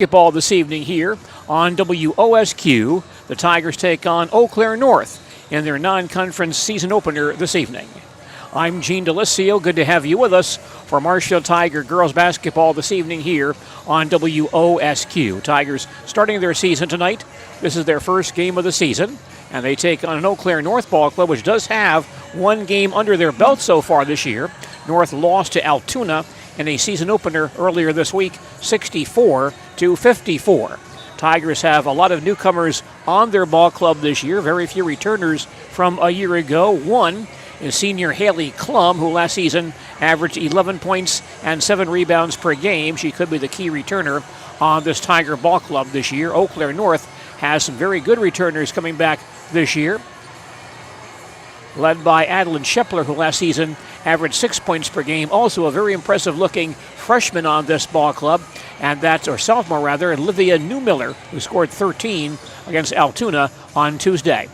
Basketball this evening here on WOSQ. The Tigers take on Eau Claire North in their non-conference season opener this evening. I'm Gene Delisio. Good to have you with us for Marshfield Tiger girls basketball this evening here on WOSQ. Tigers starting their season tonight. This is their first game of the season, and they take on an Eau Claire North ball club, which does have one game under their belt so far this year. North lost to Altoona in a season opener earlier this week, 64-54. Tigers have a lot of newcomers on their ball club this year, very few returners from a year ago. One is senior Haley Klum, who last season averaged 11 points and 7 rebounds per game. She could be the key returner on this Tiger ball club this year. Eau Claire North has some very good returners coming back this year, led by Adeline Shepler, who last season averaged 6 points per game. Also a very impressive-looking freshman on this ball club, and that's, or sophomore rather, Olivia Newmiller, who scored 13 against Altoona on Tuesday.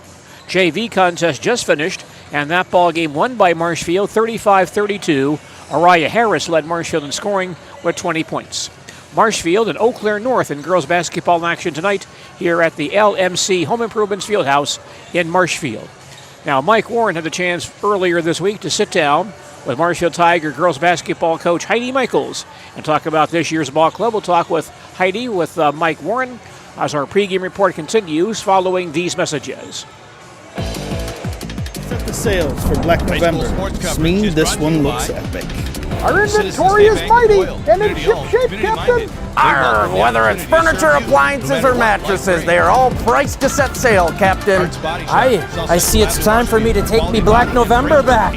JV contest just finished, and that ball game won by Marshfield, 35-32. Araya Harris led Marshfield in scoring with 20 points. Marshfield and Eau Claire North in girls basketball action tonight here at the LMC Home Improvements Fieldhouse in Marshfield. Now, Mike Warren had the chance earlier this week to sit down with Marshfield Tiger girls basketball coach Heidi Michaels and talk about this year's ball club. We'll talk with Heidi with Mike Warren as our pregame report continues following these messages. Set the sails for Black November. Smee, this one looks epic. Our inventory is mighty and in ship-shape, Captain. Arr, whether it's furniture, appliances, or mattresses, they are all priced to set sail, Captain. I see it's time for me to take me Black November back.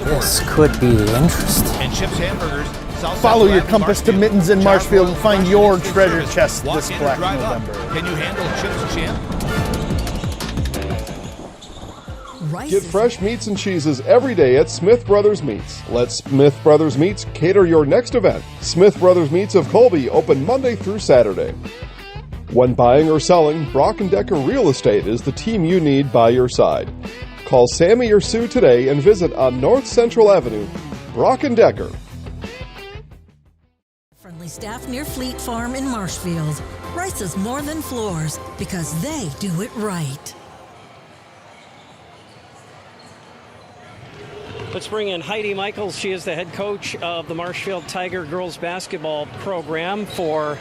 This could be interesting. Follow your compass to Mittens in Marshfield and find your treasure chest this Black November. Can you handle chips, champ? Get fresh meats and cheeses every day at Smith Brothers Meats. Let Smith Brothers Meats cater your next event. Smith Brothers Meats of Colby open Monday through Saturday. When buying or selling, Brock & Decker Real Estate is the team you need by your side. Call Sammy or Sue today and visit on North Central Avenue. Brock & Decker. Friendly staff near Fleet Farm in Marshfield. Rice is more than floors because they do it right. Let's bring in Heidi Michaels. She is the head coach of the Marshfield Tiger girls basketball program for,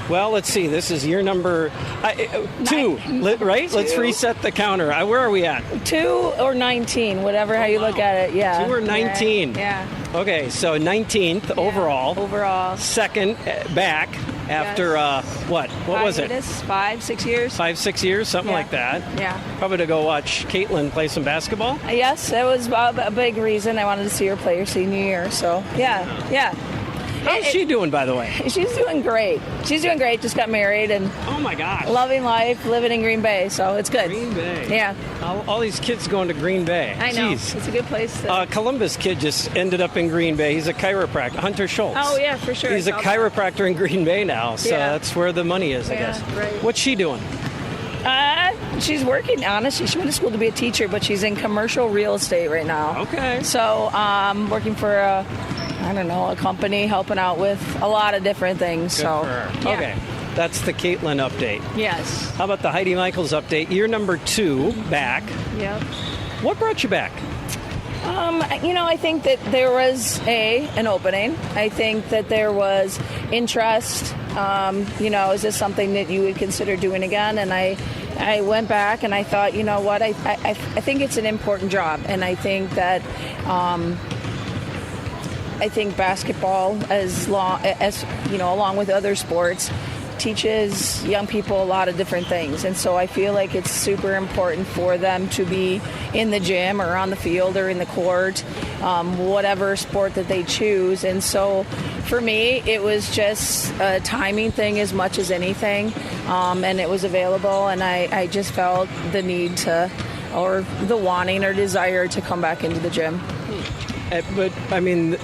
well, let's see, this is year number 2, right? 2. Let's reset the counter. Where are we at? 2 or 19, whatever how you look at it, yeah. 2 or 19. Yeah. Okay, so 19th overall. Overall. Second back after, what was it? 5, 6 years. 5, 6 years, something like that. Yeah. Probably to go watch Caitlin play some basketball? Yes, that was a big reason. I wanted to see her play her senior year, so yeah. How's she doing, by the way? She's doing great. Just got married and oh my gosh, loving life, living in Green Bay, so it's good. Green Bay. Yeah. All these kids going to Green Bay. I know. Jeez. It's a good place to... Columbus kid just ended up in Green Bay. He's a chiropractor. Hunter Schultz. Oh, yeah, for sure. He's a chiropractor in Green Bay now, so that's where the money is, I guess. Right. What's she doing? She's working, honestly. She went to school to be a teacher, but she's in commercial real estate right now. Okay. So working for a company, helping out with a lot of different things. Good for her. Yeah. Okay. That's the Caitlin update. Yes. How about the Heidi Michaels update? Year number 2 back. Yep. What brought you back? I think that there was an opening. I think that there was interest. Is this something that you would consider doing again? And I went back and I thought, you know what? I think it's an important job, and I think that basketball, along with other sports, teaches young people a lot of different things, and so I feel like it's super important for them to be in the gym or on the field or in the court, whatever sport that they choose. And so for me, it was just a timing thing as much as anything, and it was available, and I just felt the need to, or the wanting or desire to come back into the gym. But I mean,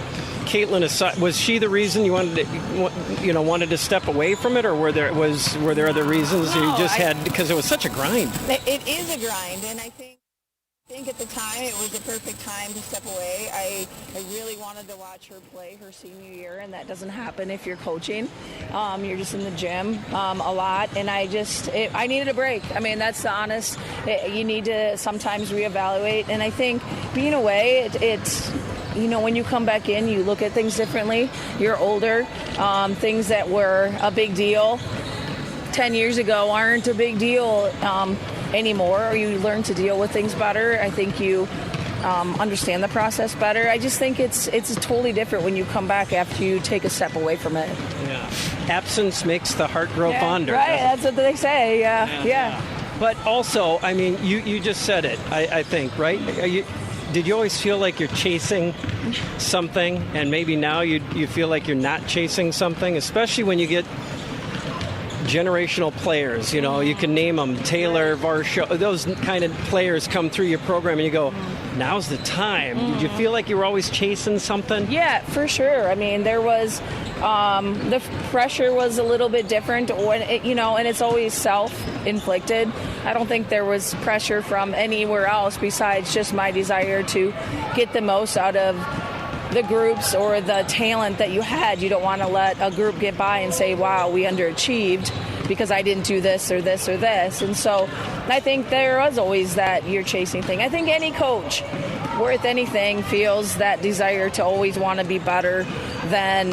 Caitlin, was she the reason you wanted to step away from it, or were there other reasons? No, you just had, because it was such a grind? It is a grind, and I think I think at the time it was the perfect time to step away. I really wanted to watch her play her senior year, and that doesn't happen if you're coaching. You're just in the gym a lot, and I needed a break. I mean, that's the honest. You need to sometimes reevaluate, and I think being away, it's when you come back in, you look at things differently. You're older. Things that were a big deal 10 years ago aren't a big deal anymore, or you learn to deal with things better. I think you understand the process better. I just think it's totally different when you come back after you take a step away from it. Yeah. Absence makes the heart grow fonder. Right, that's what they say. Yeah. But also, I mean, you just said it, I think, right? Did you always feel like you're chasing something, and maybe now you feel like you're not chasing something, especially when you get generational players, you can name them, Taylor, Varsho, those kind of players come through your program and you go, now's the time. Did you feel like you were always chasing something? Yeah, for sure. I mean, there was, the pressure was a little bit different, when and it's always self-inflicted. I don't think there was pressure from anywhere else besides just my desire to get the most out of the groups or the talent that you had. You don't want to let a group get by and say, wow, we underachieved because I didn't do this or this or this. And so I think there was always that you're chasing thing. I think any coach worth anything feels that desire to always want to be better than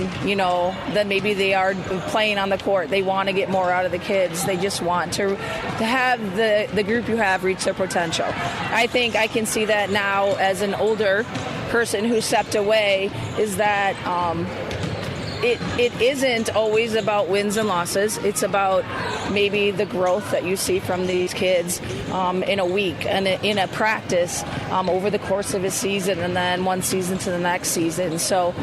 maybe they are playing on the court. They want to get more out of the kids. They just want to have the group you have reach their potential. I think I can see that now as an older person who stepped away, is that it isn't always about wins and losses. It's about maybe the growth that you see from these kids in a week and in a practice over the course of a season, and then one season to the next season. So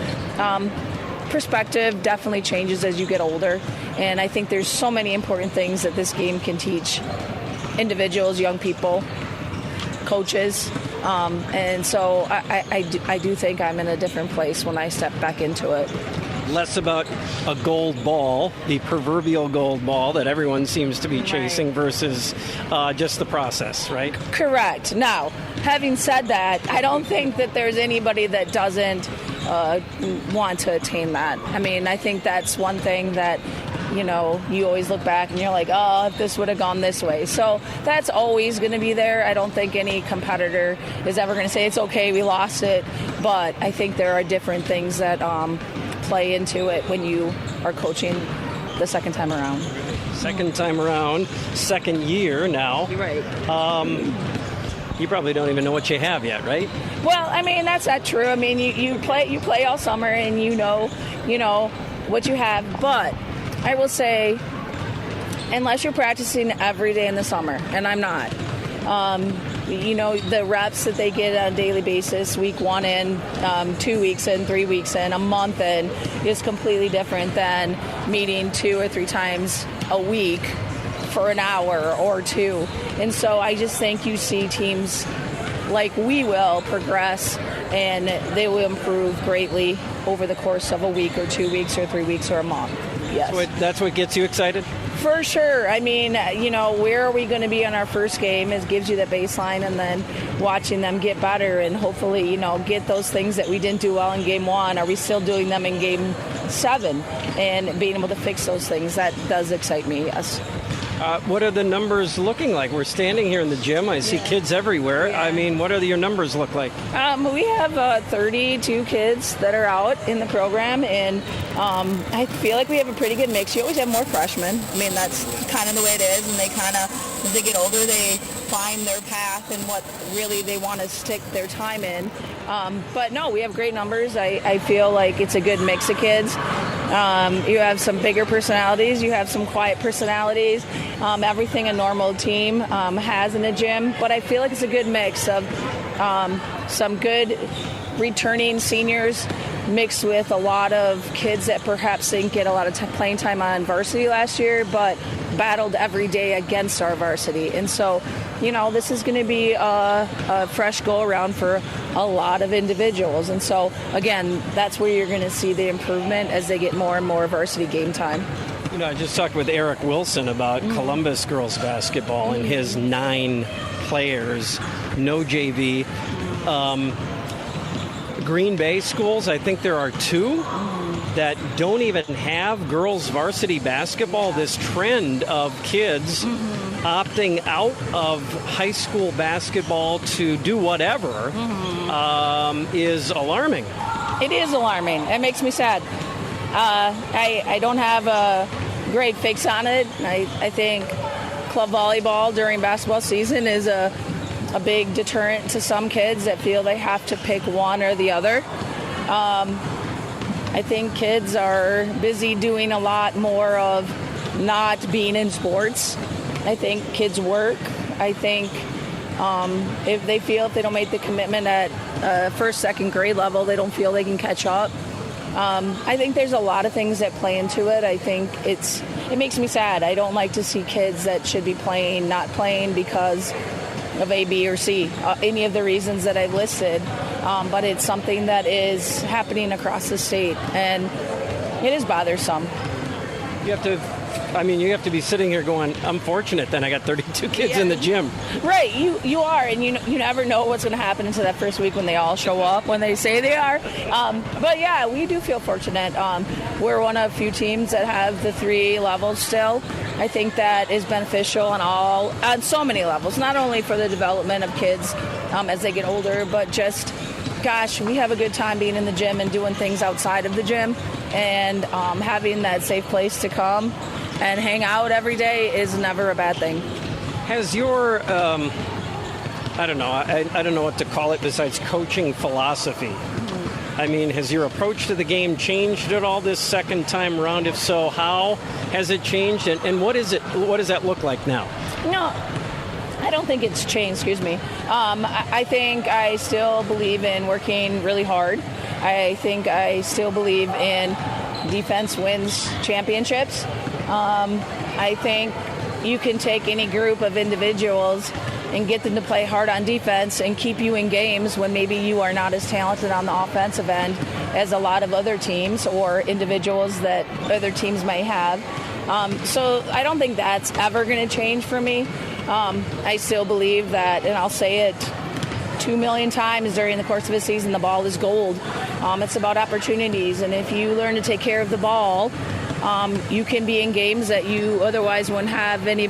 perspective definitely changes as you get older, and I think there's so many important things that this game can teach individuals, young people, coaches. And so I do think I'm in a different place when I step back into it. Less about a gold ball, the proverbial gold ball that everyone seems to be chasing, versus just the process, right? Correct. Now, having said that, I don't think that there's anybody that doesn't want to attain that. I mean, I think that's one thing that you always look back and you're like, oh, if this would have gone this way. So that's always going to be there. I don't think any competitor is ever going to say it's okay, we lost it. But I think there are different things that play into it when you are coaching the second time around. Second time around, second year now. You're right. You probably don't even know what you have yet, right? Well, I mean, that's not true. I mean, you play all summer and you know what you have, but I will say, unless you're practicing every day in the summer, and I'm not, the reps that they get on a daily basis, week 1 in, 2 weeks in, 3 weeks in, a month in, is completely different than meeting 2 or 3 times a week for an hour or 2. And so I just think you see teams like we will progress, and they will improve greatly over the course of a week or 2 weeks or 3 weeks or a month. Yes. That's what gets you excited? For sure. I mean, where are we going to be on our first game? It gives you the baseline, and then watching them get better and hopefully, get those things that we didn't do well in game 1. Are we still doing them in game 7? And being able to fix those things, that does excite me, yes. What are the numbers looking like? We're standing here in the gym. I see kids everywhere. Yeah. I mean, what are your numbers look like? We have 32 kids that are out in the program, and I feel like we have a pretty good mix. You always have more freshmen. I mean, that's kind of the way it is, and they kind of, as they get older, they find their path and what really they want to stick their time in. But no, we have great numbers. I feel like it's a good mix of kids. You have some bigger personalities. You have some quiet personalities. Everything a normal team has in a gym. But I feel like it's a good mix of some good returning seniors mixed with a lot of kids that perhaps didn't get a lot of playing time on varsity last year, but battled every day against our varsity. And so, this is going to be a fresh go-around for a lot of individuals. And so, again, that's where you're going to see the improvement as they get more and more varsity game time. I just talked with Eric Wilson about Columbus girls basketball and his 9 players, no JV. Green Bay schools, I think there are 2 that don't even have girls varsity basketball. This trend of kids opting out of high school basketball to do whatever is alarming. It is alarming. It makes me sad. I don't have a great fix on it. I think club volleyball during basketball season is a big deterrent to some kids that feel they have to pick one or the other. I think kids are busy doing a lot more of not being in sports. I think kids work. I think if they don't make the commitment at first, second grade level, they don't feel they can catch up. I think there's a lot of things that play into it. I think it makes me sad. I don't like to see kids that should be playing not playing because of A, B, or C, any of the reasons that I've listed. But it's something that is happening across the state, and it is bothersome. You have to be sitting here going, I'm fortunate then I got 32 kids in the gym. Right, you are, and you never know what's going to happen until that first week when they all show up, when they say they are. But yeah, we do feel fortunate. We're one of a few teams that have the 3 levels still. I think that is beneficial on so many levels, not only for the development of kids as they get older, but just, gosh, we have a good time being in the gym and doing things outside of the gym, and having that safe place to come and hang out every day is never a bad thing. Has your, I don't know what to call it besides coaching philosophy? I mean, has your approach to the game changed at all this second time around? If so, how has it changed? And what does that look like now? No, I don't think it's changed, excuse me. I think I still believe in working really hard. I think I still believe in defense wins championships. I think you can take any group of individuals and get them to play hard on defense and keep you in games when maybe you are not as talented on the offensive end as a lot of other teams or individuals that other teams may have. So I don't think that's ever going to change for me. I still believe that, and I'll say it 2 million times during the course of a season, the ball is gold. It's about opportunities, and if you learn to take care of the ball, you can be in games that you otherwise wouldn't have any,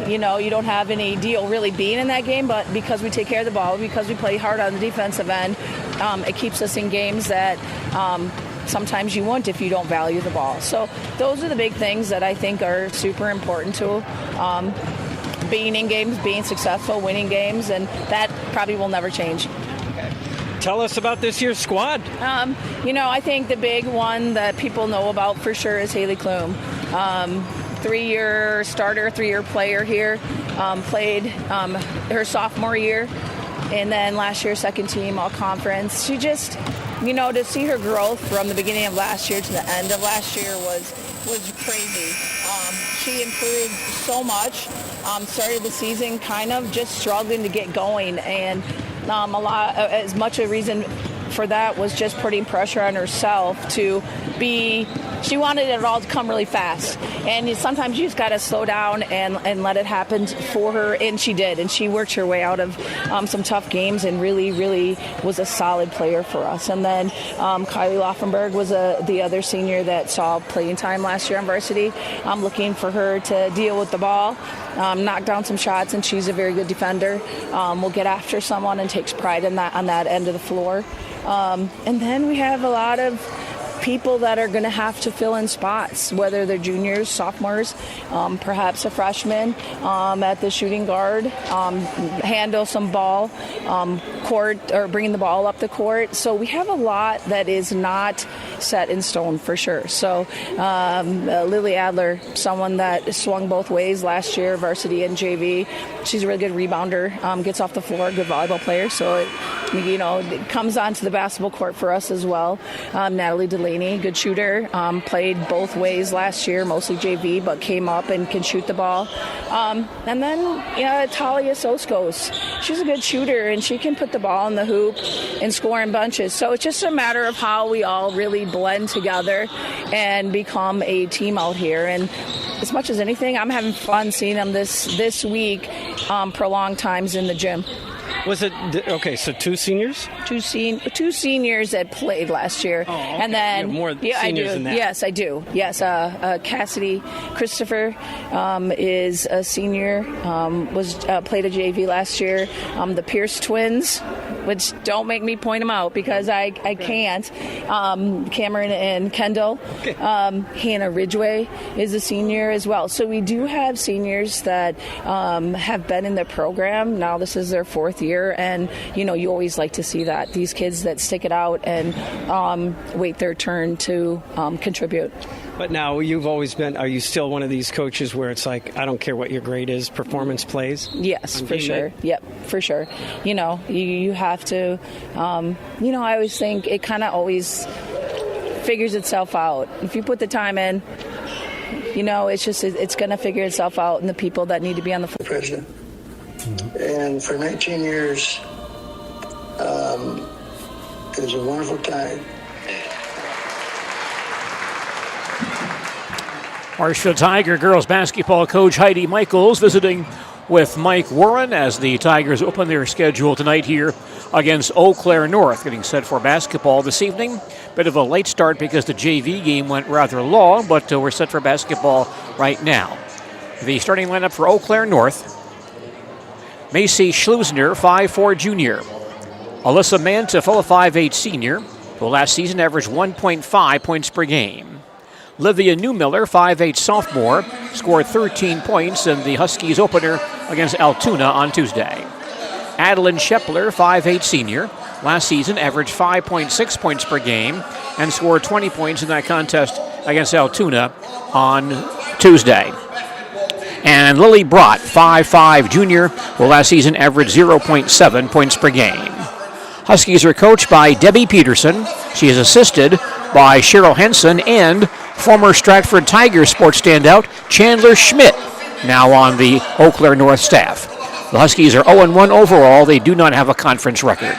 you don't have any deal really being in that game, but because we take care of the ball, because we play hard on the defensive end, it keeps us in games that sometimes you won't if you don't value the ball. So those are the big things that I think are super important to being in games, being successful, winning games, and that probably will never change. Tell us about this year's squad. I think the big one that people know about for sure is Haley Klum. 3-year starter, 3-year player here. Played her sophomore year, and then last year second team all conference. She just, to see her growth from the beginning of last year to the end of last year was crazy. She improved so much. Started the season kind of just struggling to get going, and as much a reason for that was just putting pressure on herself to be. She wanted it all to come really fast, and sometimes you just got to slow down and let it happen for her, and she did, and she worked her way out of some tough games and really, really was a solid player for us. And then Kylie Laufenberg was the other senior that saw playing time last year on varsity. I'm looking for her to deal with the ball, knock down some shots, and she's a very good defender. Will get after someone and takes pride in that on that end of the floor. And then we have a lot of people that are going to have to fill in spots, whether they're juniors, sophomores, perhaps a freshman at the shooting guard, handle some ball, court, or bringing the ball up the court. So we have a lot that is not set in stone for sure. So Lily Adler, someone that swung both ways last year, varsity and JV. She's a really good rebounder, gets off the floor, good volleyball player. So comes onto the basketball court for us as well. Natalie Delaney, good shooter, played both ways last year, mostly JV, but came up and can shoot the ball. And then Talia Soskos, she's a good shooter, and she can put the ball in the hoop and score in bunches. So it's just a matter of how we all really blend together and become a team out here. And as much as anything, I'm having fun seeing them this week, prolonged times in the gym. Was it okay? So two seniors, two seniors that played last year, okay. And then more yeah, seniors I do. than that. Yes, I do. Yes, Cassidy Christopher is a senior. Played a JV last year. The Pierce twins, which don't make me point them out because I can't. Cameron and Kendall. Okay. Hannah Ridgway is a senior as well. So we do have seniors that have been in the program. Now this is their fourth year, and you always like to see that these kids that stick it out and wait their turn to contribute. But now you've always been, are you still one of these coaches where it's like, I don't care what your grade is, performance plays? Yes, for sure. Yep, for sure. You have to, I always think it kind of always figures itself out. If you put the time in, it's going to figure itself out, and the people that need to be on the floor. President. And for 19 years, it was a wonderful time. Marshfield Tiger girls basketball coach Heidi Michaels visiting with Mike Warren as the Tigers open their schedule tonight here against Eau Claire North, getting set for basketball this evening. Bit of a late start because the JV game went rather long, but we're set for basketball right now. The starting lineup for Eau Claire North: Macy Schlusner, 5'4" junior. Alyssa Mantefel, a 5'8" senior, who last season averaged 1.5 points per game. Livia Newmiller, 5'8" sophomore, scored 13 points in the Huskies opener against Altoona on Tuesday. Adeline Shepler, 5'8" senior, last season averaged 5.6 points per game and scored 20 points in that contest against Altoona on Tuesday. And Lily Brott, 5'5" junior, who last season averaged 0.7 points per game. Huskies are coached by Debbie Peterson. She is assisted by Cheryl Henson and former Stratford Tigers sports standout Chandler Schmidt, now on the Eau Claire North staff. The Huskies are 0-1 overall. They do not have a conference record.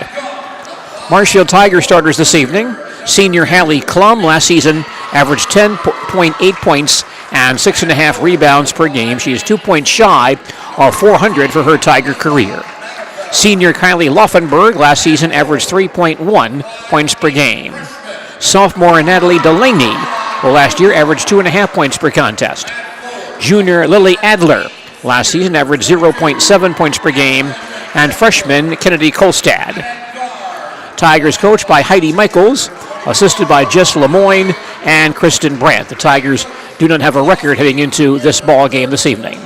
Marshfield Tiger starters this evening: senior Hallie Klum, last season averaged 10.8 points and 6.5 rebounds per game. She is 2 points shy of 400 for her Tiger career. Senior Kylie Laufenberg, last season averaged 3.1 points per game. Sophomore Natalie Delaney, who last year averaged 2.5 points per contest. Junior Lily Adler, last season averaged 0.7 points per game. And freshman Kennedy Kolstad. Tigers coached by Heidi Michaels, assisted by Jess Lemoyne and Kristen Brandt. The Tigers do not have a record heading into this ball game this evening.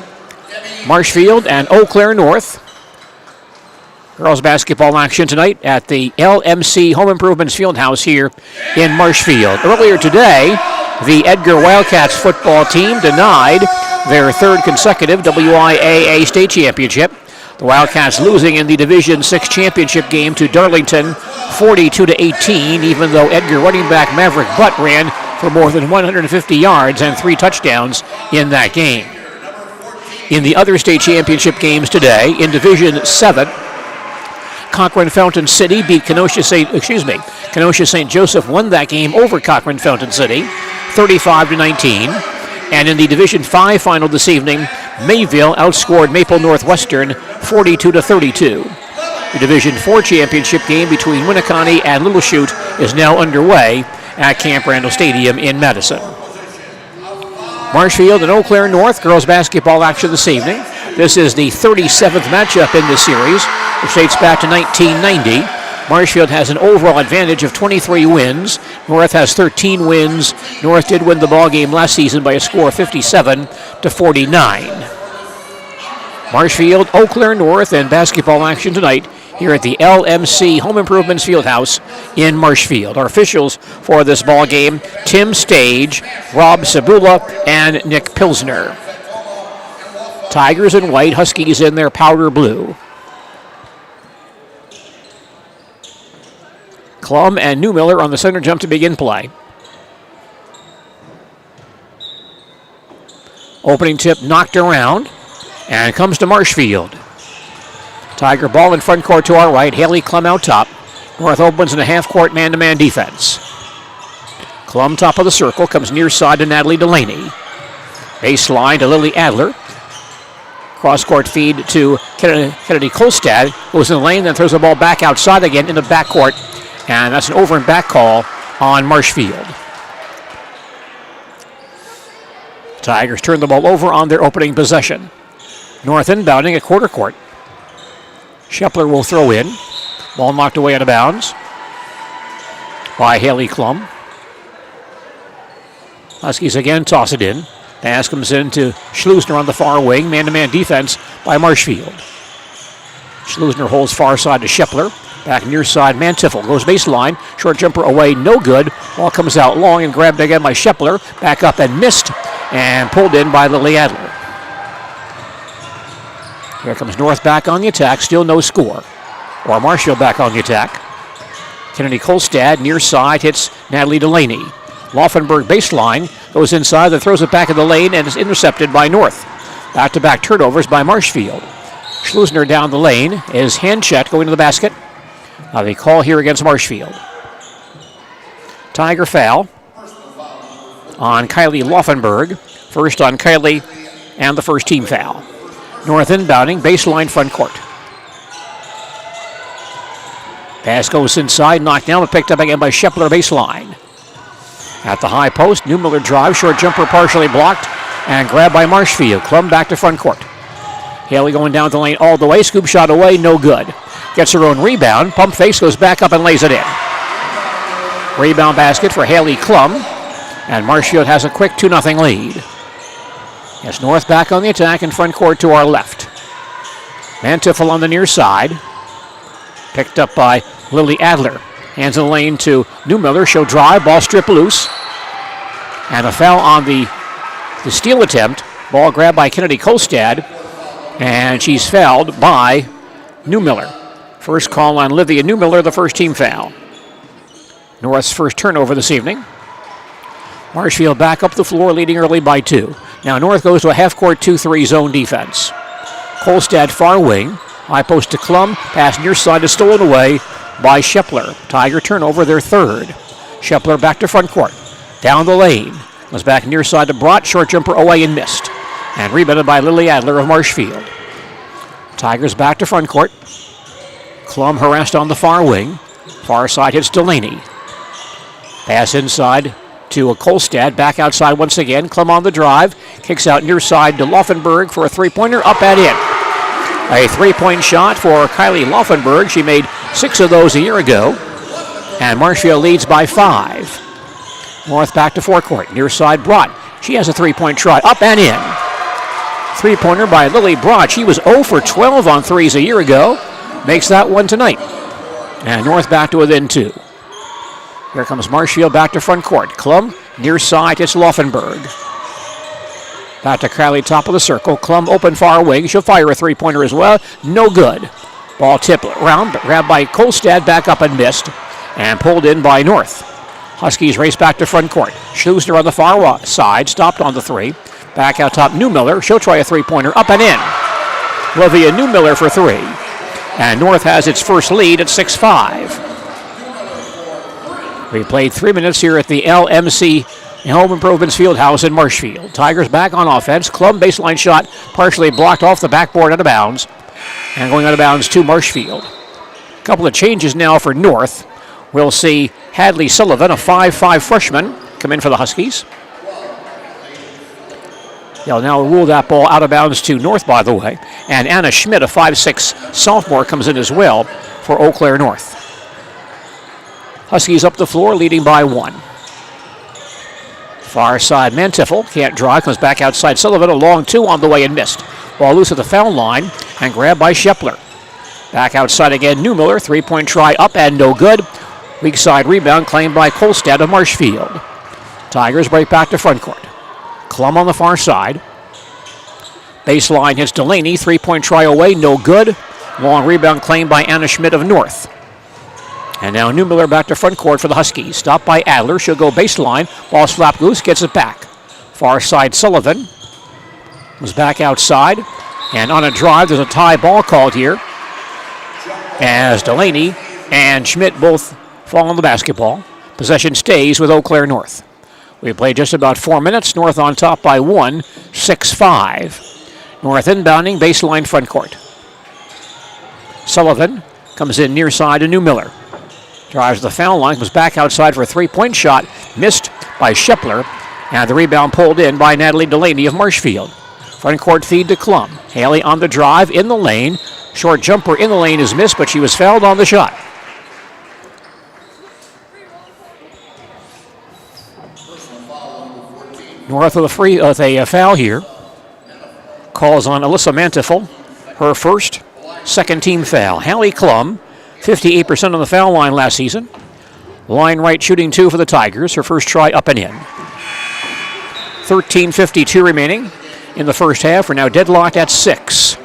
Marshfield and Eau Claire North. Girls basketball action tonight at the LMC Home Improvements Fieldhouse here in Marshfield. Earlier today, the Edgar Wildcats football team denied their third consecutive WIAA state championship. The Wildcats losing in the Division 6 championship game to Darlington 42-18, even though Edgar running back Maverick Butt ran for more than 150 yards and 3 touchdowns in that game. In the other state championship games today, in Division 7, Cochrane Fountain City beat Kenosha St. Joseph won that game over Cochrane Fountain City, 35-19. And in the Division 5 final this evening, Mayville outscored Maple Northwestern 42-32. The Division 4 championship game between Winneconne and Little Chute is now underway at Camp Randall Stadium in Madison. Marshfield and Eau Claire North girls basketball action this evening. This is the 37th matchup in this series, which dates back to 1990. Marshfield has an overall advantage of 23 wins. North has 13 wins. North did win the ball game last season by a score of 57-49. Marshfield, Eau Claire North, and basketball action tonight here at the LMC Home Improvements Fieldhouse in Marshfield. Our officials for this ball game: Tim Stage, Rob Sabula, and Nick Pilsner. Tigers in white, Huskies in their powder blue. Klum and Newmiller on the center jump to begin play. Opening tip knocked around and comes to Marshfield. Tiger ball in front court to our right. Haley Klum out top. North opens in a half-court man-to-man defense. Klum top of the circle, comes near side to Natalie Delaney. Baseline to Lily Adler. Cross-court feed to Kennedy Kolstad. Goes in the lane, then throws the ball back outside again into backcourt. And that's an over and back call on Marshfield. Tigers turn the ball over on their opening possession. North inbounding at quarter court. Shepler will throw in. Ball knocked away out of bounds by Haley Klum. Huskies again toss it in. Pass comes in to Schlusner on the far wing. Man-to-man defense by Marshfield. Schlusner holds far side to Shepler. Back near side, Mantiffel goes baseline. Short jumper away, no good. Ball comes out long and grabbed again by Shepler. Back up and missed. And pulled in by Lily Adler. Here comes North back on the attack. Still no score. Or Marshfield back on the attack. Kennedy Kolstad near side hits Natalie Delaney. Laufenberg baseline goes inside, then throws it back in the lane and is intercepted by North. Back-to-back turnovers by Marshfield. Schlusner down the lane is hand-checked going to the basket. The call here against Marshfield. Tiger foul on Kylie Laufenberg. First on Kylie and the first team foul. North inbounding, baseline front court. Pass goes inside, knocked down, but picked up again by Shepler baseline. At the high post, Newmiller drive, short jumper partially blocked, and grabbed by Marshfield. Klum back to front court. Haley going down the lane all the way, scoop shot away, no good. Gets her own rebound, pump face, goes back up and lays it in. Rebound basket for Haley Klum, and Marshfield has a quick 2-0 lead. Yes, North back on the attack in front court to our left. Mantiffel on the near side. Picked up by Lily Adler. Hands in the lane to Newmiller. She'll drive. Ball stripped loose. And a foul on the steal attempt. Ball grabbed by Kennedy Kolstad. And she's fouled by Newmiller. First call on Livia Newmiller, the first team foul. North's first turnover this evening. Marshfield back up the floor, leading early by 2. Now North goes to a half-court 2-3 zone defense. Kolstad far wing. High post to Klum. Pass near side is stolen away by Shepler. Tiger turnover, their third. Shepler back to front court. Down the lane. Was back near side to Brott. Short jumper away and missed. And rebounded by Lily Adler of Marshfield. Tigers back to front court. Klum harassed on the far wing. Far side hits Delaney. Pass inside to a Kolstad. Back outside once again. Klum on the drive. Kicks out near side to Laufenberg for a three-pointer. Up and in. A three-point shot for Kylie Laufenberg. She made 6 of those a year ago. And Marshfield leads by 5. North back to forecourt. Near side Brott. She has a three-point try. Up and in. Three-pointer by Lily Brott. She was 0 for 12 on threes a year ago. Makes that one tonight. And North back to within 2. Here comes Marshfield back to front court. Klum near side hits Laufenberg. Back to Kylie, top of the circle. Klum open far wing. She'll fire a three-pointer as well. No good. Ball tipped around, but grabbed by Kolstad. Back up and missed. And pulled in by North. Huskies race back to front court. Schlusner on the far side. Stopped on the 3. Back out top, Newmiller. She'll try a three-pointer. Up and in. Livia Newmiller for 3. And North has its first lead at 6-5. We played 3 minutes here at the LMC Home Improvements Fieldhouse in Marshfield. Tigers back on offense. Klum baseline shot partially blocked off the backboard out of bounds. And going out of bounds to Marshfield. A couple of changes now for North. We'll see Hadley Sullivan, a 5'5 freshman, come in for the Huskies. They'll now rule that ball out of bounds to North, by the way. And Anna Schmidt, a 5'6 sophomore, comes in as well for Eau Claire North. Huskies up the floor, leading by 1. Far side, Mantiffel can't drive, comes back outside. Sullivan, a long 2 on the way and missed. Ball loose at the foul line and grabbed by Shepler. Back outside again, Newmiller, three-point try up and no good. Weak side rebound claimed by Kolstad of Marshfield. Tigers break back to front court. Klum on the far side. Baseline hits Delaney, three-point try away, no good. Long rebound claimed by Anna Schmidt of North. And now Newmiller back to front court for the Huskies. Stopped by Adler. She'll go baseline. Ball slapped loose. Gets it back. Far side Sullivan was back outside. And on a drive, there's a tie ball called here, as Delaney and Schmidt both fall on the basketball. Possession stays with Eau Claire North. We played just about 4 minutes. North on top by 1, 6-5. North inbounding, baseline front court. Sullivan comes in near side to Newmiller. Drives the foul line, comes back outside for a three-point shot. Missed by Shepler. And the rebound pulled in by Natalie Delaney of Marshfield. Front court feed to Klum. Haley on the drive in the lane. Short jumper in the lane is missed, but she was fouled on the shot. North with a foul here. Calls on Alyssa Mantiffel. Her first, second team foul. Hallie Klum, 58% on the foul line last season. Line right shooting 2 for the Tigers. Her first try up and in. 13:52 remaining in the first half. We're now deadlocked at 6.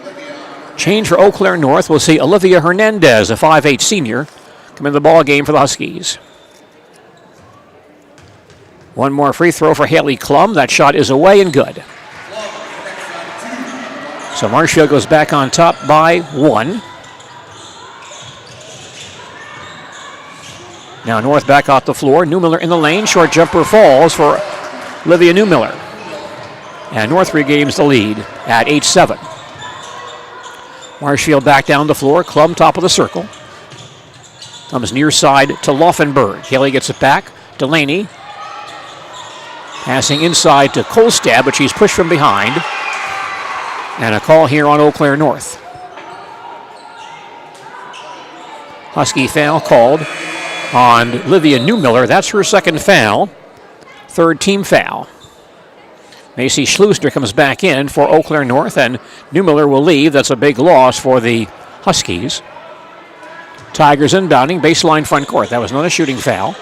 Change for Eau Claire North. We'll see Olivia Hernandez, a 5'8 senior, come in the ball game for the Huskies. One more free throw for Haley Klum. That shot is away and good. So Marshfield goes back on top by 1. Now North back off the floor. Newmiller in the lane. Short jumper falls for Olivia Newmiller. And North regains the lead at 8-7. Marshfield back down the floor. Klum top of the circle. Comes near side to Laufenberg. Haley gets it back. Delaney passing inside to Kolstad, but she's pushed from behind. And a call here on Eau Claire North. Husky foul called on Olivia Newmiller. That's her second foul. Third team foul. Macy Schlusner comes back in for Eau Claire North, and Newmiller will leave. That's a big loss for the Huskies. Tigers inbounding, baseline front court. That was not a shooting foul.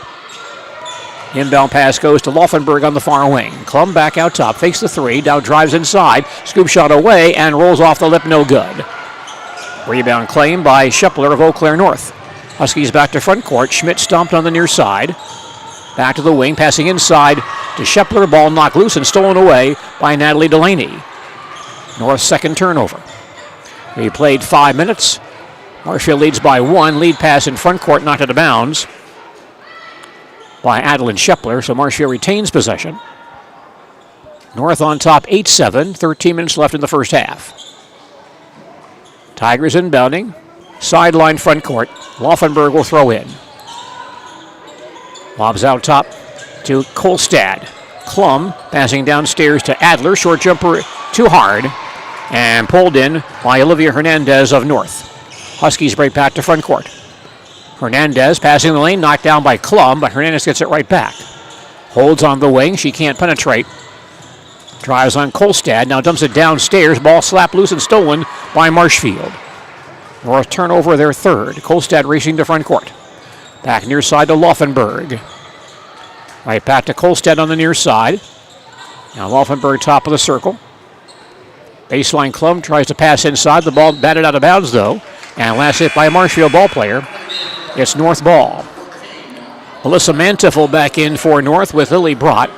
Inbound pass goes to Laufenberg on the far wing. Klum back out top, fakes the 3, now drives inside, scoop shot away, and rolls off the lip, no good. Rebound claimed by Shepler of Eau Claire North. Huskies back to front court. Schmidt stomped on the near side. Back to the wing, passing inside to Shepler. Ball knocked loose and stolen away by Natalie Delaney. North's second turnover. We played 5 minutes. Marshfield leads by 1. Lead pass in front court, knocked out of bounds by Adeline Shepler, so Marshfield retains possession. North on top 8-7. 13 minutes left in the first half. Tigers inbounding. Sideline front court. Laufenberg will throw in. Lobs out top to Kolstad. Klum passing downstairs to Adler. Short jumper too hard and pulled in by Olivia Hernandez of North. Huskies break back to front court. Hernandez passing the lane, knocked down by Klum, but Hernandez gets it right back. Holds on the wing. She can't penetrate. Drives on Kolstad. Now dumps it downstairs. Ball slapped loose and stolen by Marshfield. North turnover, their third. Kolstad racing to front court. Back near side to Laufenberg. Right back to Kolstad on the near side. Now Laufenberg top of the circle. Baseline Klum tries to pass inside. The ball batted out of bounds though. And last hit by a Marshfield ball player. It's North ball. Alyssa Mantiffel back in for North with Lily Brott.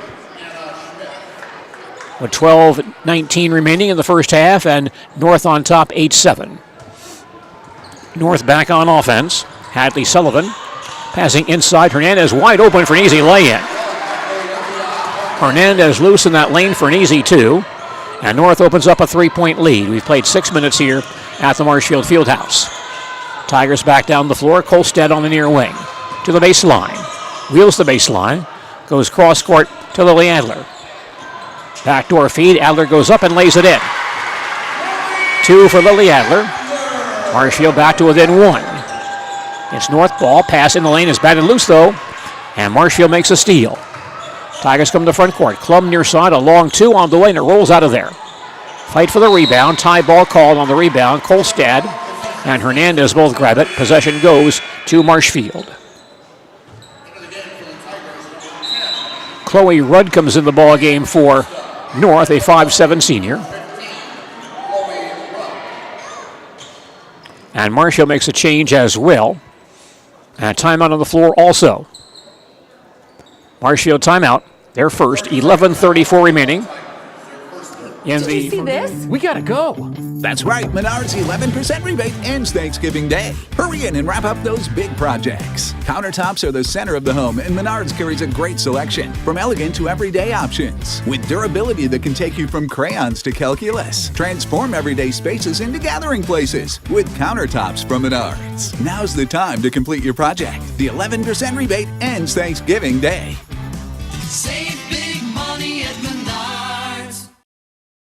With 12:19 remaining in the first half, and North on top 8-7. North back on offense. Hadley Sullivan passing inside. Hernandez wide open for an easy lay-in. Hernandez loose in that lane for an easy 2. And North opens up a 3-point lead. We've played 6 minutes here at the Marshfield Fieldhouse. Tigers back down the floor. Kolstad on the near wing. To the baseline. Wheels the baseline. Goes cross court to Lily Adler. Backdoor feed. Adler goes up and lays it in. 2 for Lily Adler. Marshfield back to within 1. It's North ball. Pass in the lane is batted loose though. And Marshfield makes a steal. Tigers come to front court. Klum near side. A long 2 on the way and it rolls out of there. Fight for the rebound. Tie ball called on the rebound. Kolstad and Hernandez both grab it. Possession goes to Marshfield. Chloe Rudd comes in the ball game for North, a 5'7 senior. And Marshfield makes a change as well. And a timeout on the floor also. Marshfield timeout. Their first. 11:34 remaining. Did you see this? We gotta go. That's right. Menards 11% rebate ends Thanksgiving Day. Hurry in and wrap up those big projects. Countertops are the center of the home, and Menards carries a great selection from elegant to everyday options with durability that can take you from crayons to calculus. Transform everyday spaces into gathering places with countertops from Menards. Now's the time to complete your project. The 11% rebate ends Thanksgiving Day. Save big money at Menards.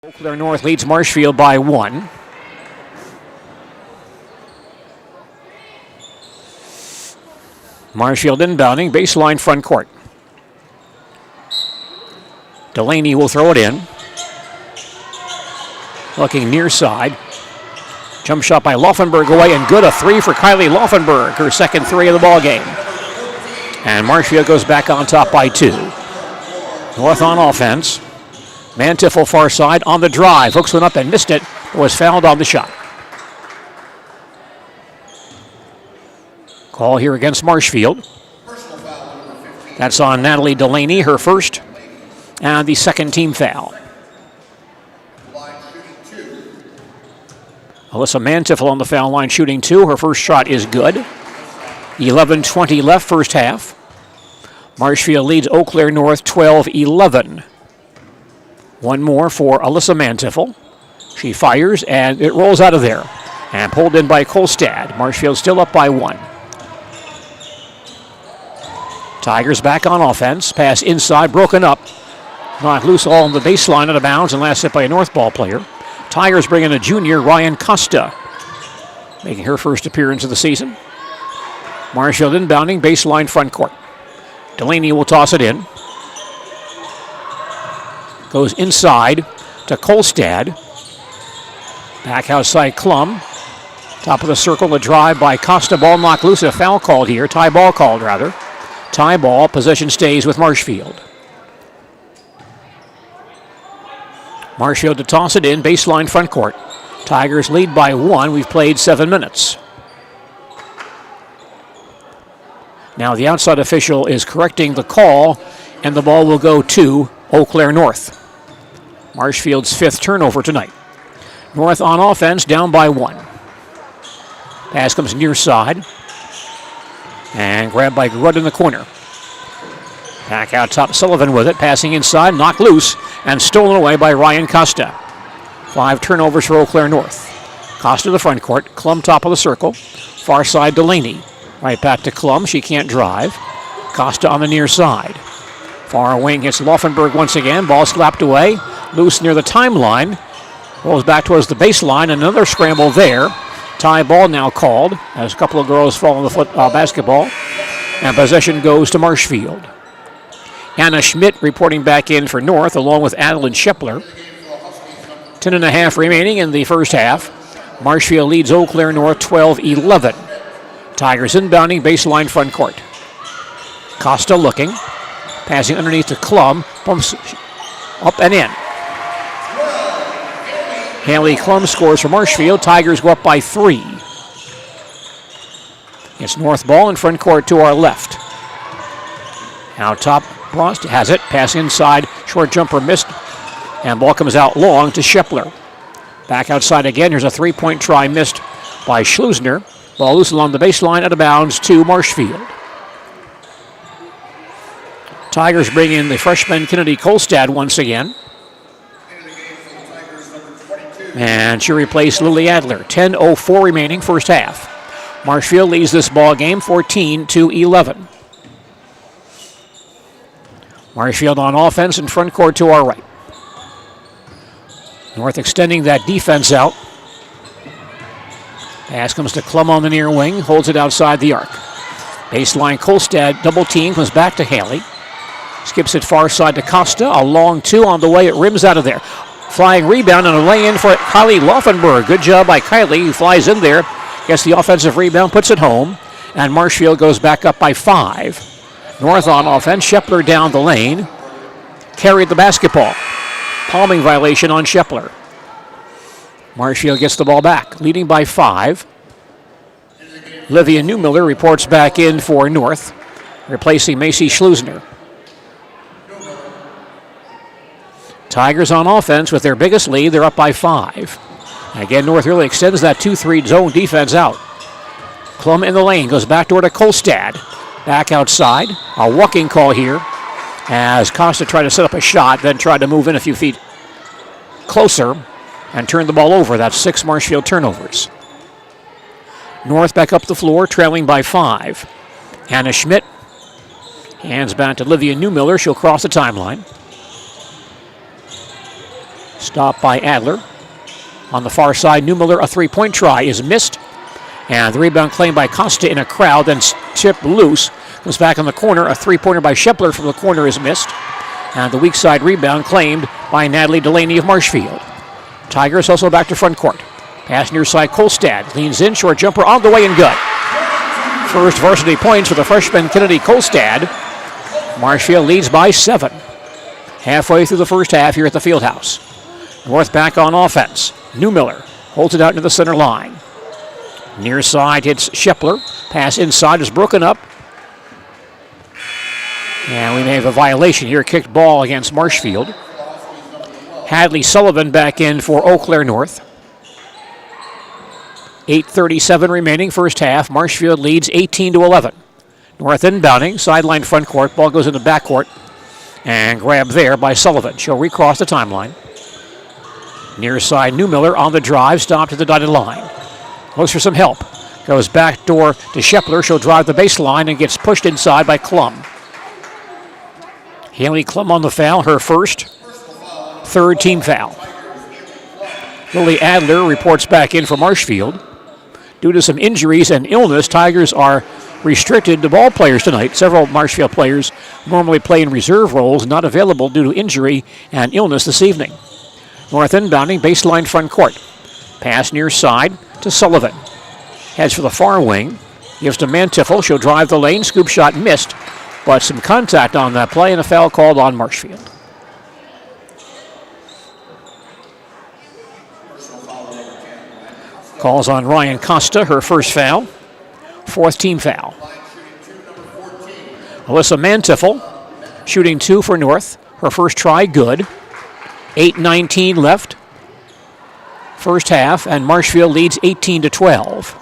Eau Claire North leads Marshfield by 1. Marshfield inbounding, baseline front court. Delaney will throw it in. Looking near side. Jump shot by Laufenberg away and good. A 3 for Kylie Laufenberg, her second 3 of the ball game. And Marshfield goes back on top by 2. North on offense. Mantiffle far side on the drive. Hooks one up and missed it, but was fouled on the shot. Call here against Marshfield. That's on Natalie Delaney, her first, and the second team foul. Alyssa Mantiffle on the foul line shooting 2. Her first shot is good. 11:20 left first half. Marshfield leads Eau Claire North 12-11. One more for Alyssa Mantiffle. She fires, and it rolls out of there. And pulled in by Kolstad. Marshfield still up by 1. Tigers back on offense. Pass inside, broken up. Knocked loose all on the baseline out of bounds, and last hit by a North ball player. Tigers bring in a junior, Ryan Costa, making her first appearance of the season. Marshfield inbounding, baseline front court. Delaney will toss it in. Goes inside to Kolstad. Back outside Klum. Top of the circle, a drive by Costa. Ball knocked loose. A foul called here. Tie ball called, rather. Tie ball. Possession stays with Marshfield. Marshfield to toss it in. Baseline front court. Tigers lead by 1. We've played 7 minutes. Now the outside official is correcting the call, and the ball will go to Eau Claire North. Marshfield's 5th turnover tonight. North on offense, down by 1. Pass comes near side. And grabbed by Grudd in the corner. Back out top, Sullivan with it. Passing inside, knocked loose, and stolen away by Ryan Costa. 5 turnovers for Eau Claire North. Costa to the front court. Klum top of the circle. Far side, Delaney. Right back to Klum. She can't drive. Costa on the near side. Far wing hits Laufenberg once again. Ball slapped away. Loose near the timeline. Rolls back towards the baseline. Another scramble there. Tie ball now called as a couple of girls fall on the basketball. And possession goes to Marshfield. Anna Schmidt reporting back in for North along with Adeline Shepler. 10.5 remaining in the first half. Marshfield leads Eau Claire North 12-11. Tigers inbounding, baseline front court. Costa looking. Passing underneath to Klum. Pumps up and in. Haley Klum scores for Marshfield. Tigers go up by 3. It's North ball in front court to our left. Now top, Frost has it. Pass inside. Short jumper missed. And ball comes out long to Shepler. Back outside again. Here's a 3-point try missed by Schlusner. Ball loose along the baseline, out of bounds to Marshfield. Tigers bring in the freshman Kennedy Kolstad once again. And she replaced Lily Adler. 10:04 remaining first half. Marshfield leads this ball game 14-11. Marshfield on offense in front court to our right. North extending that defense out. Pass comes to Klum on the near wing. Holds it outside the arc. Baseline Kolstad double team. Comes back to Haley. Skips it far side to Costa. A long 2 on the way. It rims out of there. Flying rebound and a lay-in for Kylie Laufenberg. Good job by Kylie, who flies in there. Gets the offensive rebound, puts it home. And Marshfield goes back up by 5. North on offense. Shepler down the lane. Carried the basketball. Palming violation on Shepler. Marshfield gets the ball back, leading by 5. Olivia Newmiller reports back in for North, replacing Macy Schlusner. Tigers on offense with their biggest lead. They're up by 5. Again, North really extends that 2-3 zone defense out. Klum in the lane, goes back door to Kolstad. Back outside, a walking call here as Costa tried to set up a shot, then tried to move in a few feet closer and turn the ball over. That's 6 Marshfield turnovers. North back up the floor, trailing by 5. Hannah Schmidt hands back to Olivia Newmiller. She'll cross the timeline. Stopped by Adler. On the far side, Newmiller, a three-point try is missed. And the rebound claimed by Costa in a crowd, then chipped loose. Goes back in the corner. A three-pointer by Shepler from the corner is missed. And the weak side rebound claimed by Natalie Delaney of Marshfield. Tigers also back to front court. Pass near side, Kolstad leans in, short jumper on the way and good. First varsity points for the freshman Kennedy Kolstad. Marshfield leads by 7. Halfway through the first half here at the Fieldhouse. North back on offense. Newmiller holds it out to the center line. Near side hits Shepler. Pass inside is broken up. And we may have a violation here. Kicked ball against Marshfield. Hadley Sullivan back in for Eau Claire North. 8:37 remaining first half. Marshfield leads 18-11. North inbounding. Sideline front court. Ball goes into backcourt. And grabbed there by Sullivan. She'll recross the timeline. Near side Newmiller on the drive. Stopped at the dotted line. Looks for some help. Goes back door to Shepler. She'll drive the baseline and gets pushed inside by Klum. Haley Klum on the foul, her first. Third team foul. Lily Adler reports back in for Marshfield. Due to some injuries and illness, Tigers are restricted to ball players tonight. Several Marshfield players normally play in reserve roles, not available due to injury and illness this evening. North inbounding, baseline front court. Pass near side to Sullivan. Heads for the far wing. Gives to Mantiffel. She'll drive the lane. Scoop shot missed. But some contact on that play and a foul called on Marshfield. Calls on Ryan Costa, her first foul. Fourth team foul. Alyssa Mantiffel, shooting 2 for North. Her first try, good. 8:19 left. First half, and Marshfield leads 18-12.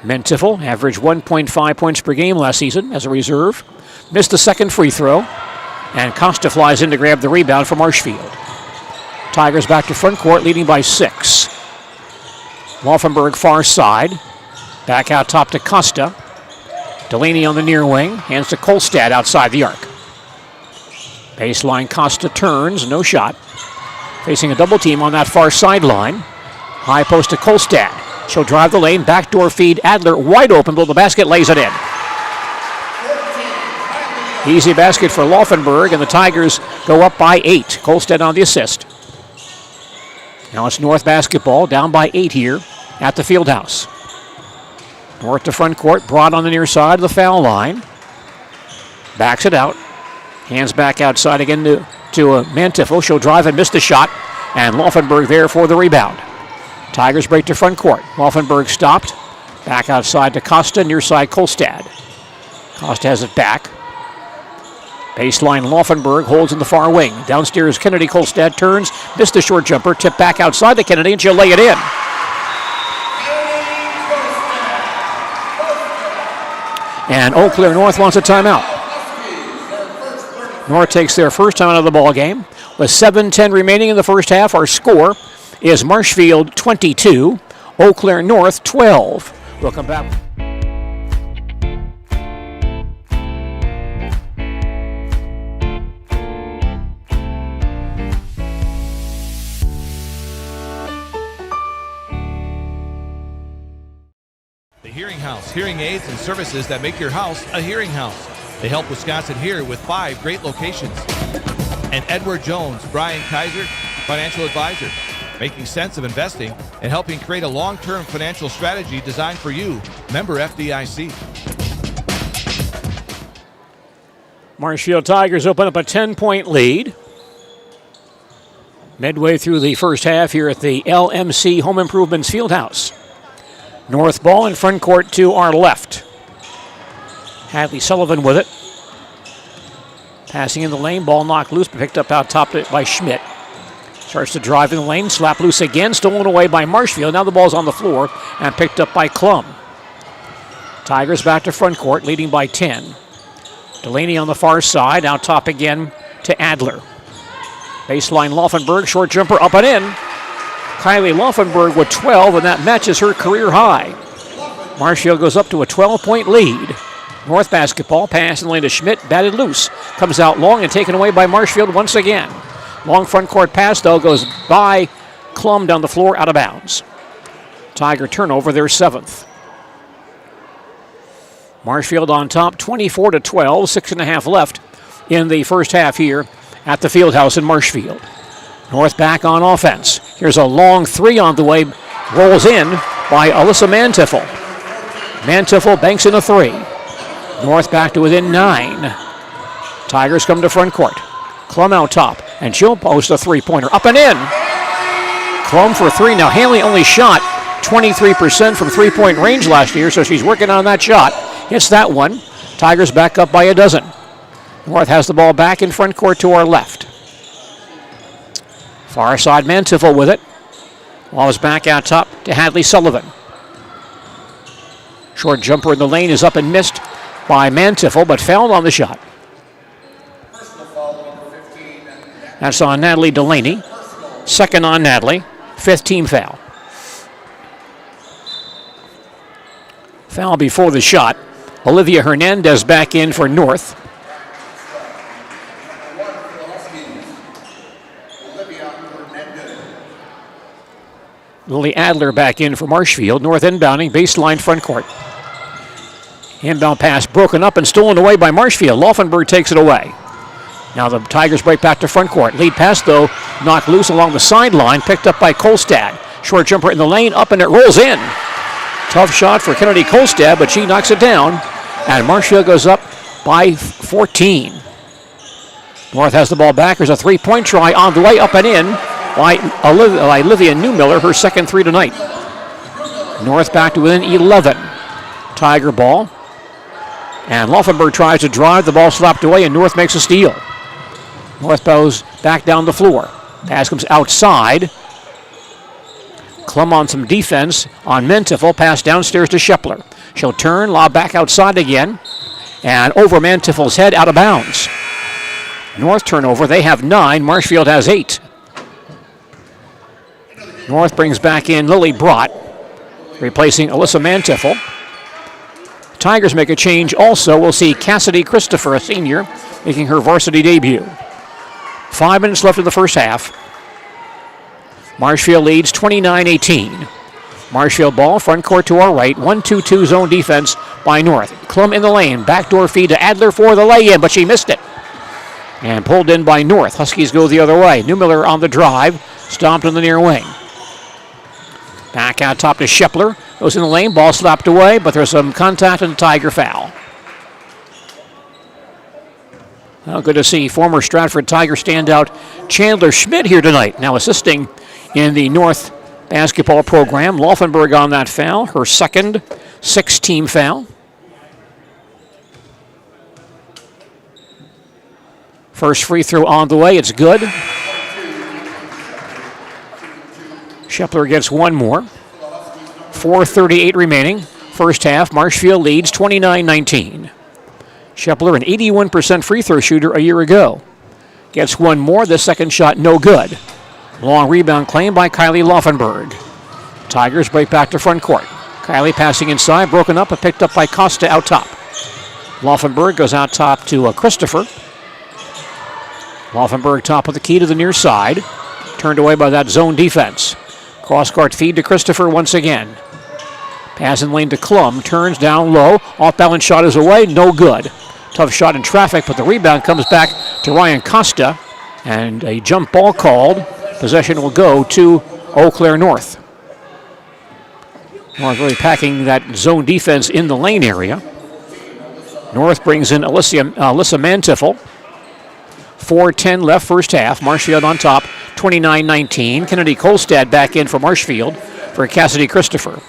Mantiffel averaged 1.5 points per game last season as a reserve. Missed the second free throw. And Costa flies in to grab the rebound for Marshfield. Tigers back to front court, leading by 6. Laufenberg far side. Back out top to Costa. Delaney on the near wing. Hands to Kolstad outside the arc. Baseline Costa turns, no shot. Facing a double team on that far sideline. High post to Kolstad. She'll drive the lane, backdoor feed. Adler wide open, but the basket lays it in. Easy basket for Laufenberg, and the Tigers go up by 8. Kolstad on the assist. Now it's North basketball, down by 8 here at the Fieldhouse. North to front court, Broad on the near side of the foul line. Backs it out. Hands back outside again to Mantiffel. She'll drive and miss the shot, and Laufenberg there for the rebound. Tigers break to front court. Laufenberg stopped. Back outside to Costa, near side Kolstad. Costa has it back. Baseline Laufenberg holds in the far wing. Downstairs Kennedy Kolstad turns, missed the short jumper, tipped back outside to Kennedy, and she'll lay it in. And Eau Claire North wants a timeout. North takes their first time out of the ball game. With 7:10 remaining in the first half, our score is Marshfield 22, Eau Claire North 12. We'll come back. The Hearing House, hearing aids and services that make your house a hearing house. They help Wisconsin hear with 5 great locations. And Edward Jones, Brian Kaiser, financial advisor, making sense of investing and helping create a long-term financial strategy designed for you. Member FDIC. Marshfield Tigers open up a 10-point lead. Midway through the first half here at the LMC Home Improvements Fieldhouse. North ball in front court to our left. Hadley Sullivan with it. Passing in the lane, ball knocked loose, but picked up out top by Schmidt. Starts to drive in the lane, slap loose again, stolen away by Marshfield. Now the ball's on the floor and picked up by Klum. Tigers back to front court, leading by 10. Delaney on the far side, out top again to Adler. Baseline Laufenberg, short jumper up and in. Kylie Laufenberg with 12, and that matches her career high. Marshfield goes up to a 12-point lead. North basketball, pass in the lane to Schmidt, batted loose. Comes out long and taken away by Marshfield once again. Long front court pass, though, goes by Klum down the floor, out of bounds. Tiger turnover, their 7th. Marshfield on top, 24-12, 6.5 left in the first half here at the Fieldhouse in Marshfield. North back on offense. Here's a long three on the way, rolls in by Alyssa Mantiffel. Mantiffel banks in a three. North back to within 9. Tigers come to front court. Klum out top, and she'll post a three-pointer. Up and in. Klum for three. Now, Haley only shot 23% from three-point range last year, so she's working on that shot. Hits that one. Tigers back up by a dozen. North has the ball back in front court to our left. Far side, Mantiffel with it. Ball is back out top to Hadley Sullivan. Short jumper in the lane is up and missed by Mantiffel, but fouled on the shot. That's on Natalie Delaney. Second on Natalie. 5th team foul. Foul before the shot. Olivia Hernandez back in for North. Lily Adler back in for Marshfield. North inbounding, baseline front court. Inbound pass broken up and stolen away by Marshfield. Laufenberg takes it away. Now the Tigers break back to front court. Lead pass, though, knocked loose along the sideline, picked up by Kolstad. Short jumper in the lane, up and it rolls in. Tough shot for Kennedy Kolstad, but she knocks it down. And Marshfield goes up by 14. North has the ball back. There's a three-point try on the way, up and in by Olivia Newmiller, her second three tonight. North back to within 11. Tiger ball. And Laufenberg tries to drive. The ball slapped away, and North makes a steal. North goes back down the floor. Pass comes outside. Klum on some defense on Mantiffel. Pass downstairs to Shepler. She'll turn, lob back outside again. And over Mantiffel's head, out of bounds. North turnover. They have 9. Marshfield has 8. North brings back in Lily Brott, replacing Alyssa Mantiffel. Tigers make a change also. We'll see Cassidy Christopher, a senior, making her varsity debut. 5 minutes left in the first half. Marshfield leads 29-18. Marshfield ball, front court to our right. 1-2-2 zone defense by North. Klum in the lane. Backdoor feed to Adler for the lay-in, but she missed it. And pulled in by North. Huskies go the other way. Newmiller on the drive. Stomped in the near wing. Back out top to Shepler. Goes in the lane. Ball slapped away, but there's some contact and a Tiger foul. Well, good to see former Stratford Tiger standout Chandler Schmidt here tonight. Now assisting in the North basketball program. Laufenberg on that foul. Her second 6-team foul. First free throw on the way. It's good. Shepler gets one more. 4:38 remaining. First half, Marshfield leads 29-19. Shepler, an 81% free throw shooter a year ago. Gets one more. The second shot, no good. Long rebound claim by Kylie Laufenberg. Tigers break back to front court. Kylie passing inside, broken up and picked up by Costa out top. Laufenberg goes out top to Christopher. Laufenberg top of the key to the near side. Turned away by that zone defense. Cross-court feed to Christopher once again. Pass in lane to Klum. Turns down low. Off-balance shot is away. No good. Tough shot in traffic, but the rebound comes back to Ryan Costa. And a jump ball called. Possession will go to Eau Claire North. North really packing that zone defense in the lane area. North brings in Alyssa Mantiffel. 4:10 left first half. Marshfield on top, 29-19. Kennedy Kolstad back in for Marshfield for Cassidy Christopher.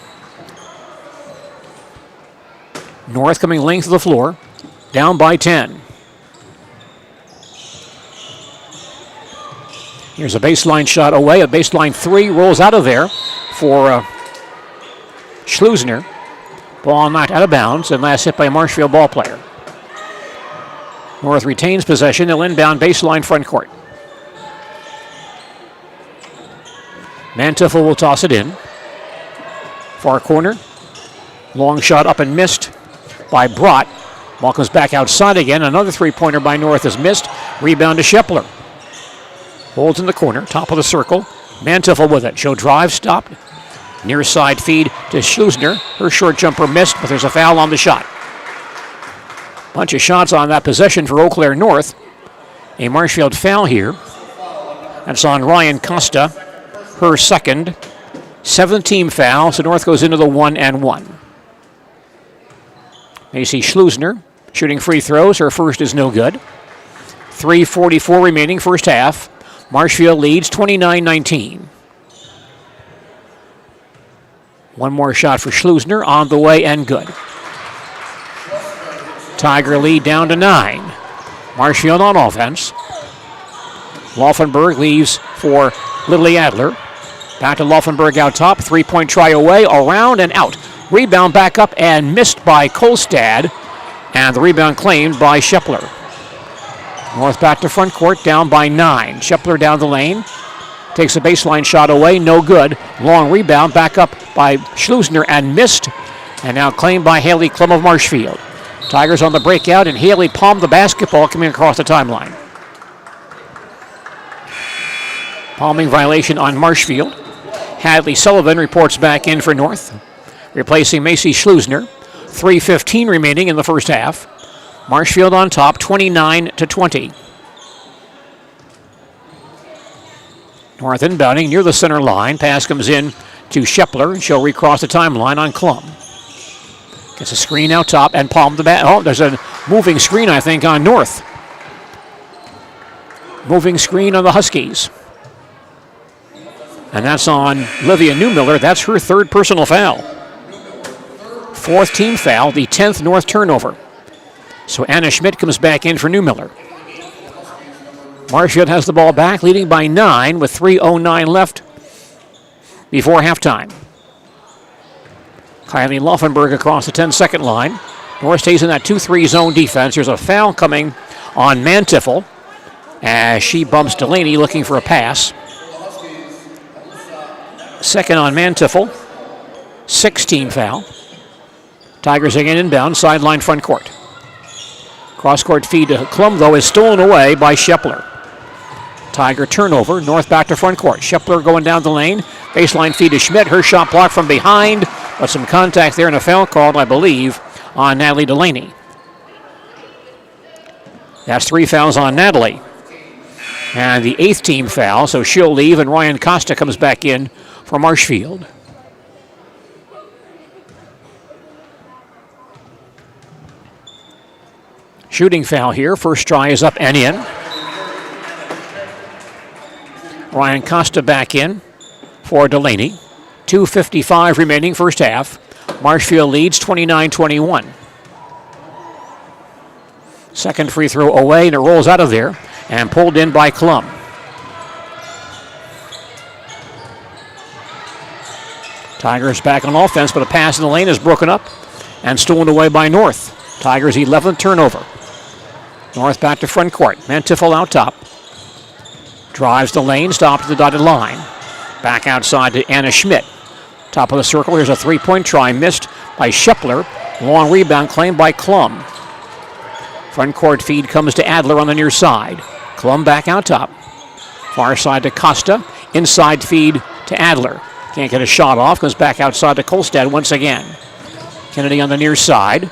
North coming length of the floor, down by 10. Here's a baseline shot away. A baseline three rolls out of there for Schlusner. Ball knocked out of bounds and last hit by a Marshfield ball player. North retains possession. They'll inbound baseline front court. Manteuffel will toss it in. Far corner. Long shot up and missed by Brott. Ball comes back outside again. Another three-pointer by North is missed. Rebound to Shepler. Holds in the corner, top of the circle. Manteuffel with it. She'll drive, stopped. Near side feed to Schlusner. Her short jumper missed, but there's a foul on the shot. Bunch of shots on that possession for Eau Claire North. A Marshfield foul here. That's on Ryan Costa. Her second. 7th team foul, so North goes into the 1-and-1. Macy Schlusner shooting free throws. Her first is no good. 3:44 remaining first half. Marshfield leads 29-19. One more shot for Schlusner on the way and good. Tiger lead down to 9. Marshfield on offense. Laufenberg leaves for Lily Adler. Back to Laufenberg out top. 3-point try away, around and out. Rebound back up and missed by Kolstad. And the rebound claimed by Shepler. North back to front court, down by 9. Shepler down the lane. Takes a baseline shot away, no good. Long rebound, back up by Schlusner and missed. And now claimed by Haley Klum of Marshfield. Tigers on the breakout, and Haley palmed the basketball coming across the timeline. Palming violation on Marshfield. Hadley Sullivan reports back in for North, replacing Macy Schlusner. 3:15 remaining in the first half. Marshfield on top, 29-20. North inbounding near the center line. Pass comes in to Shepler, and she'll recross the timeline on Klum. Gets a screen out top and palmed the bat. Oh, there's a moving screen, I think, on North. Moving screen on the Huskies. And that's on Livia Newmiller. That's her third personal foul. 4th team foul, the 10th North turnover. So Anna Schmidt comes back in for Newmiller. Marshfield has the ball back, leading by 9 with 3:09 left before halftime. Kylie Laufenberg across the 10-second line. North stays in that 2-3 zone defense. There's a foul coming on Manteuffel as she bumps Delaney looking for a pass. Second on Manteuffel. 6-team foul. Tigers again inbound, sideline front court. Cross-court feed to Klum, though, is stolen away by Shepler. Tiger turnover, North back to front court. Shepler going down the lane. Baseline feed to Schmidt. Her shot blocked from behind, but some contact there and a foul called, I believe, on Natalie Delaney. That's 3 fouls on Natalie. And the 8th team foul, so she'll leave, and Ryan Costa comes back in for Marshfield. Shooting foul here. First try is up and in. Ryan Costa back in for Delaney. 2:55 remaining first half. Marshfield leads 29-21. Second free throw away, and it rolls out of there and pulled in by Klum. Tigers back on offense, but a pass in the lane is broken up and stolen away by North. Tigers' 11th turnover. North back to front court. Manteuffel out top. Drives the lane, stopped at the dotted line. Back outside to Anna Schmidt. Top of the circle, here's a 3-point try, missed by Shepler. Long rebound claimed by Klum. Front court feed comes to Adler on the near side. Klum back out top. Far side to Costa. Inside feed to Adler. Can't get a shot off, goes back outside to Kolstad once again. Kennedy on the near side.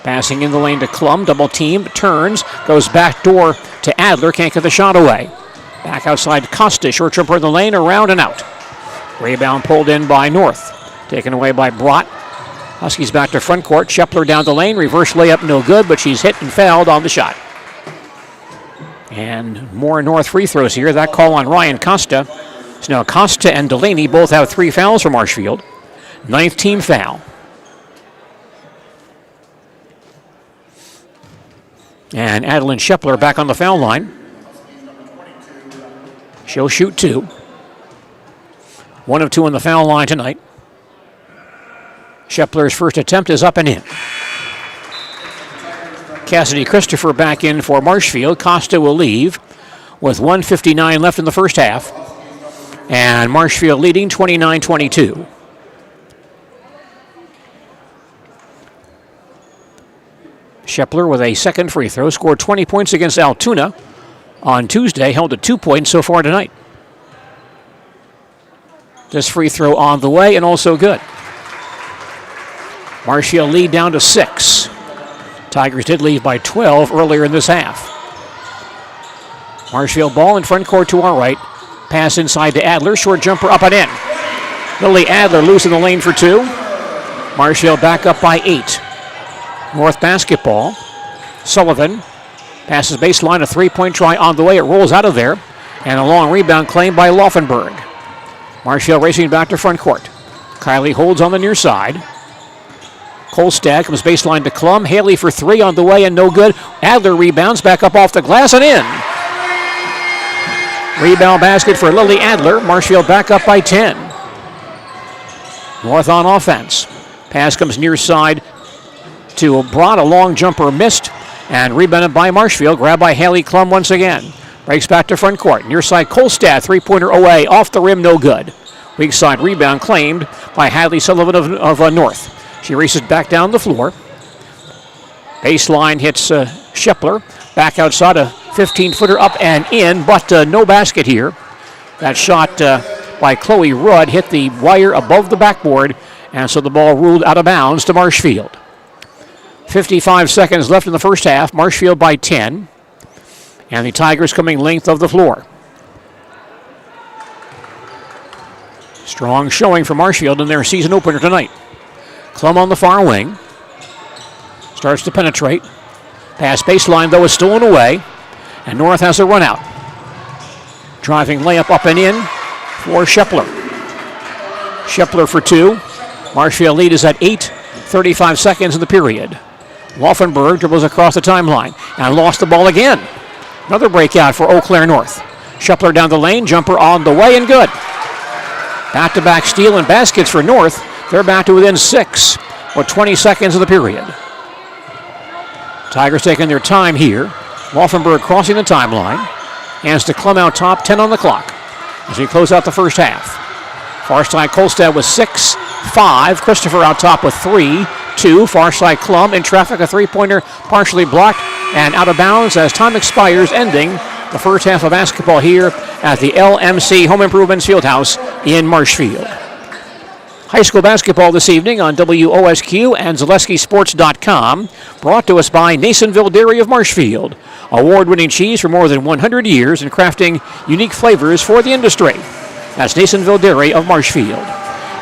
Passing in the lane to Klum, double team, turns, goes back door to Adler, can't get the shot away. Back outside Costa, short jumper in the lane, around and out. Rebound pulled in by North, taken away by Brott. Huskies back to front court, Shepler down the lane, reverse layup no good, but she's hit and fouled on the shot. And more North free throws here, that call on Ryan Costa. So now Costa and Delaney both have 3 fouls for Marshfield. 9th team foul. And Adeline Shepler back on the foul line. She'll shoot 2. 1 of 2 on the foul line tonight. Shepler's first attempt is up and in. Cassidy Christopher back in for Marshfield. Costa will leave with 1:59 left in the first half. And Marshfield leading 29-22. Shepler with a second free throw. Scored 20 points against Altoona on Tuesday. Held to 2 points so far tonight. This free throw on the way and also good. Marshfield lead down to 6. Tigers did lead by 12 earlier in this half. Marshfield ball in front court to our right. Pass inside to Adler. Short jumper up and in. Lily Adler loose in the lane for 2. Marshfield back up by 8. North basketball. Sullivan passes baseline. A 3-point try on the way. It rolls out of there. And a long rebound claimed by Laufenberg. Marshfield racing back to front court. Kylie holds on the near side. Kolstad comes baseline to Klum. Haley for 3 on the way and no good. Adler rebounds back up off the glass and in. Rebound basket for Lily Adler. Marshfield back up by 10. North on offense. Pass comes near side to Braun. A long jumper missed and rebounded by Marshfield. Grabbed by Haley Klum once again. Breaks back to front court. Near side Kolstad. 3-pointer away. Off the rim. No good. Weak side rebound claimed by Hadley Sullivan of North. She races back down the floor. Baseline hits Shepler. Back outside, a 15-footer up and in, but no basket here. That shot by Chloe Rudd hit the wire above the backboard, and so the ball ruled out of bounds to Marshfield. 55 seconds left in the first half. Marshfield by 10. And the Tigers coming length of the floor. Strong showing for Marshfield in their season opener tonight. Klum on the far wing. Starts to penetrate. Pass baseline, though, is stolen away. And North has a run out. Driving layup up and in for Shepler. Shepler for 2. Marshfield lead is at 8. 35 seconds in the period. Laufenberg dribbles across the timeline and lost the ball again. Another breakout for Eau Claire North. Shepler down the lane, jumper on the way and good. Back-to-back steal and baskets for North. They're back to within 6 with 20 seconds of the period. Tigers taking their time here. Laufenberg crossing the timeline. Hands to Klum out top, 10 on the clock as we close out the first half. Far side Kolstad with 6, 5. Christopher out top with 3, 2. Far side Klum in traffic, a 3-pointer partially blocked and out of bounds as time expires, ending the first half of basketball here at the LMC Home Improvements Fieldhouse in Marshfield. High school basketball this evening on WOSQ and ZaleskiSports.com. Brought to us by Nasonville Dairy of Marshfield. Award-winning cheese for more than 100 years and crafting unique flavors for the industry. That's Nasonville Dairy of Marshfield.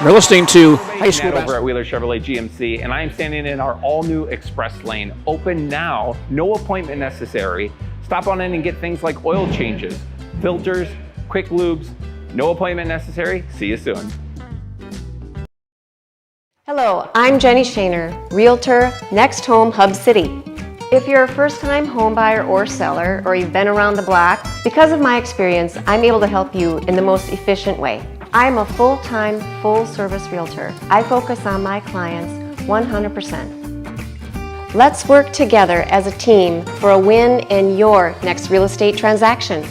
You're listening to High School over at Wheeler Chevrolet GMC, and I am standing in our all-new Express Lane. Open now, no appointment necessary. Stop on in and get things like oil changes, filters, quick lubes. No appointment necessary. See you soon. Hello, I'm Jenny Shaner, Realtor, Next Home Hub City. If you're a first-time home buyer or seller, or you've been around the block, because of my experience, I'm able to help you in the most efficient way. I'm a full-time, full-service realtor. I focus on my clients 100%. Let's work together as a team for a win in your next real estate transaction.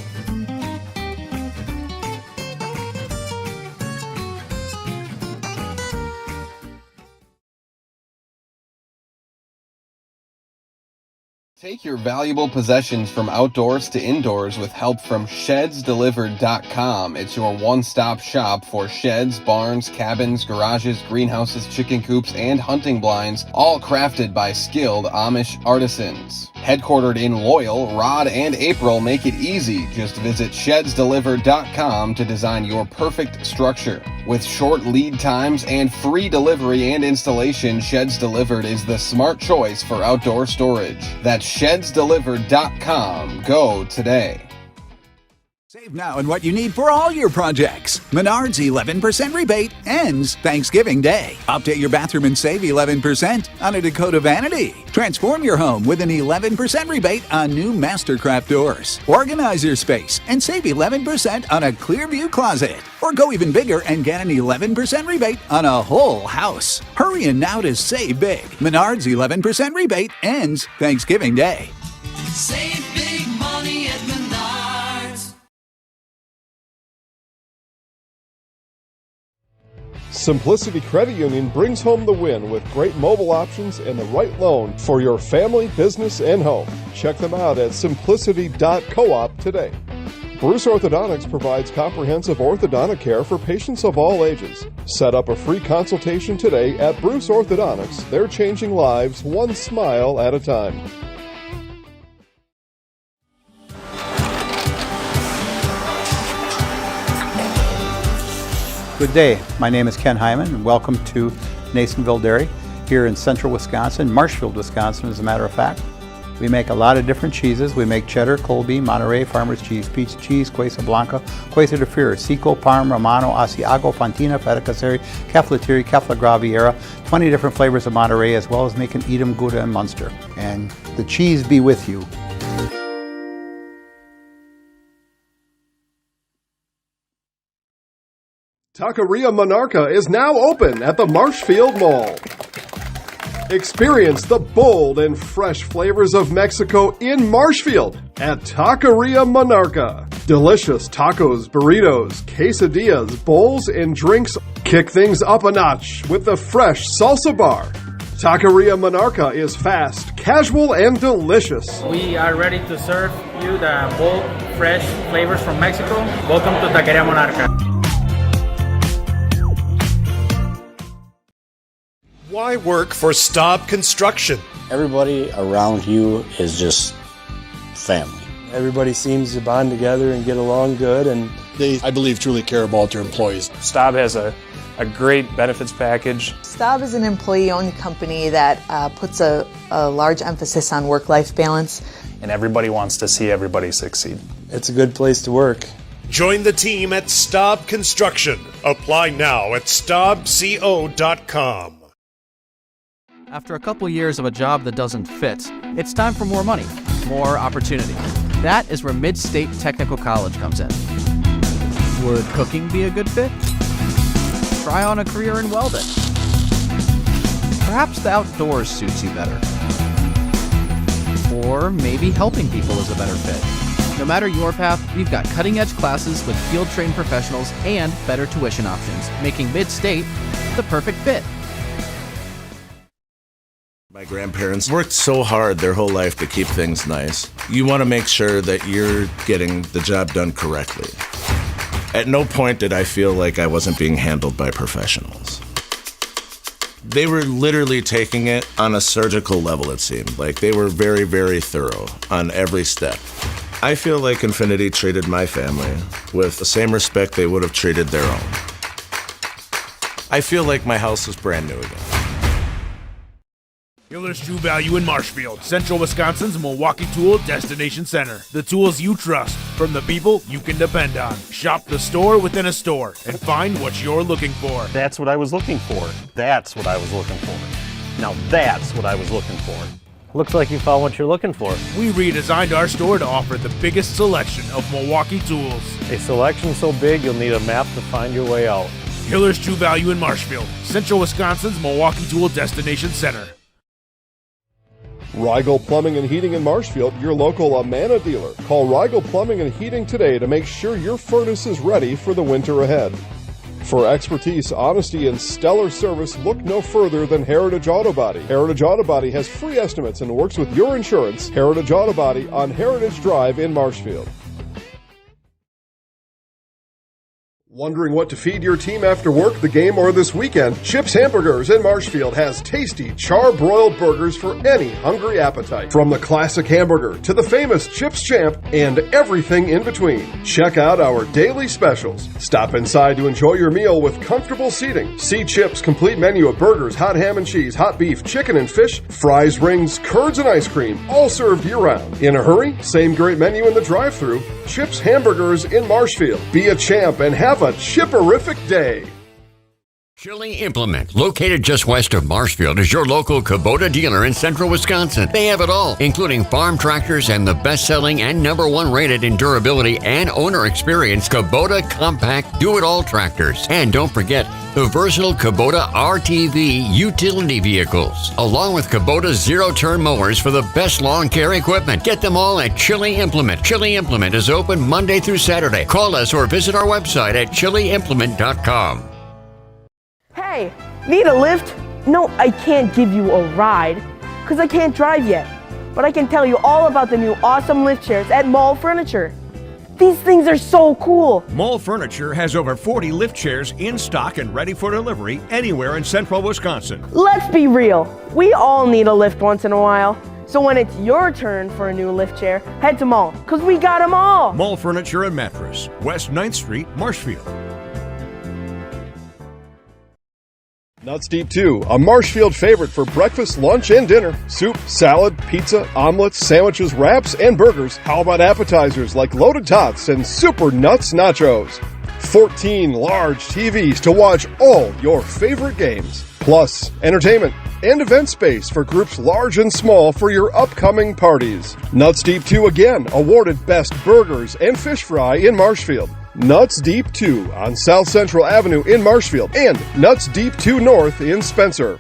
Take your valuable possessions from outdoors to indoors with help from ShedsDelivered.com. It's your one-stop shop for sheds, barns, cabins, garages, greenhouses, chicken coops, and hunting blinds, all crafted by skilled Amish artisans. Headquartered in Loyal, Rod and April make it easy. Just visit ShedsDelivered.com to design your perfect structure. With short lead times and free delivery and installation, Sheds Delivered is the smart choice for outdoor storage. That's ShedsDelivered.com. Go today. Save Save now on what you need for all your projects. Menards 11% rebate ends Thanksgiving Day. Update your bathroom and save 11% on a Dakota vanity. Transform your home with an 11% rebate on new Mastercraft doors. Organize your space and save 11% on a Clearview closet. Or go even bigger and get an 11% rebate on a whole house. Hurry in now to save big. Menards 11% rebate ends Thanksgiving Day. Save big money at Menards. Simplicity Credit Union brings home the win with great mobile options and the right loan for your family, business, and home. Check them out at simplicity.coop today. Bruce Orthodontics provides comprehensive orthodontic care for patients of all ages. Set up a free consultation today at Bruce Orthodontics. They're changing lives one smile at a time. Good day. My name is Ken Hyman, and welcome to Nasonville Dairy here in central Wisconsin, Marshfield, Wisconsin, as a matter of fact. We make a lot of different cheeses. We make cheddar, Colby, Monterey, Farmer's Cheese, Peach Cheese, Quesa Blanca, Quesa de Freer, Seco, Parm, Romano, Asiago, Fontina, Feta Caseri, Caflateri, Cafla Graviera, 20 different flavors of Monterey, as well as making Edam, Gouda, and Munster. And the cheese be with you. Taqueria Monarca is now open at the Marshfield Mall. Experience the bold and fresh flavors of Mexico in Marshfield at Taqueria Monarca. Delicious tacos, burritos, quesadillas, bowls, and drinks. Kick things up a notch with the fresh salsa bar. Taqueria Monarca is fast, casual, and delicious. We are ready to serve you the bold, fresh flavors from Mexico. Welcome to Taqueria Monarca. Why work for Staub Construction? Everybody around you is just family. Everybody seems to bond together and get along good, and they, I believe, truly care about their employees. Staub has a great benefits package. Staub is an employee-owned company that puts a large emphasis on work-life balance. And everybody wants to see everybody succeed. It's a good place to work. Join the team at Staub Construction. Apply now at staubco.com. After a couple years of a job that doesn't fit, it's time for more money, more opportunity. That is where Mid-State Technical College comes in. Would cooking be a good fit? Try on a career in welding. Perhaps the outdoors suits you better. Or maybe helping people is a better fit. No matter your path, we've got cutting-edge classes with field-trained professionals and better tuition options, making Mid-State the perfect fit. My grandparents worked so hard their whole life to keep things nice. You want to make sure that you're getting the job done correctly. At no point did I feel like I wasn't being handled by professionals. They were literally taking it on a surgical level, it seemed. Like they were very, very thorough on every step. I feel like Infinity treated my family with the same respect they would have treated their own. I feel like my house is brand new again. Hiller's True Value in Marshfield, Central Wisconsin's Milwaukee Tool Destination Center. The tools you trust from the people you can depend on. Shop the store within a store and find what you're looking for. That's what I was looking for. That's what I was looking for. Now that's what I was looking for. Looks like you found what you're looking for. We redesigned our store to offer the biggest selection of Milwaukee tools. A selection so big you'll need a map to find your way out. Hiller's True Value in Marshfield, Central Wisconsin's Milwaukee Tool Destination Center. Rigel Plumbing and Heating in Marshfield, your local Amana dealer. Call Rigel Plumbing and Heating today to make sure your furnace is ready for the winter ahead. For expertise, honesty, and stellar service, look no further than Heritage Auto Body. Heritage Auto Body has free estimates and works with your insurance. Heritage Auto Body on Heritage Drive in Marshfield. Wondering what to feed your team after work, the game, or this weekend? Chips Hamburgers in Marshfield has tasty, char-broiled burgers for any hungry appetite. From the classic hamburger to the famous Chips Champ and everything in between. Check out our daily specials. Stop inside to enjoy your meal with comfortable seating. See Chips' complete menu of burgers, hot ham and cheese, hot beef, chicken and fish, fries, rings, curds, and ice cream, all served year-round. In a hurry? Same great menu in the drive-thru. Chips Hamburgers in Marshfield. Be a champ and have a chipperific day. Chili Implement, located just west of Marshfield, is your local Kubota dealer in central Wisconsin. They have it all, including farm tractors and the best-selling and #1 rated in durability and owner experience Kubota compact do-it-all tractors. And don't forget the versatile Kubota RTV utility vehicles, along with Kubota zero-turn mowers for the best lawn care equipment. Get them all at Chili Implement. Chili Implement is open Monday through Saturday. Call us or visit our website at chiliimplement.com. Hey, need a lift? No, I can't give you a ride because I can't drive yet. But I can tell you all about the new awesome lift chairs at Mall Furniture. These things are so cool. Mall Furniture has over 40 lift chairs in stock and ready for delivery anywhere in central Wisconsin. Let's be real. We all need a lift once in a while. So when it's your turn for a new lift chair, head to Mall because we got them all. Mall Furniture and Mattress, West 9th Street, Marshfield. Nuts Deep 2, a Marshfield favorite for breakfast, lunch, and dinner. Soup, salad, pizza, omelets, sandwiches, wraps, and burgers. How about appetizers like loaded tots and super nuts nachos? 14 large TVs to watch all your favorite games. Plus, entertainment and event space for groups large and small for your upcoming parties. Nuts Deep 2 again, awarded Best Burgers and Fish Fry in Marshfield. Nuts Deep 2 on South Central Avenue in Marshfield and Nuts Deep 2 North in Spencer.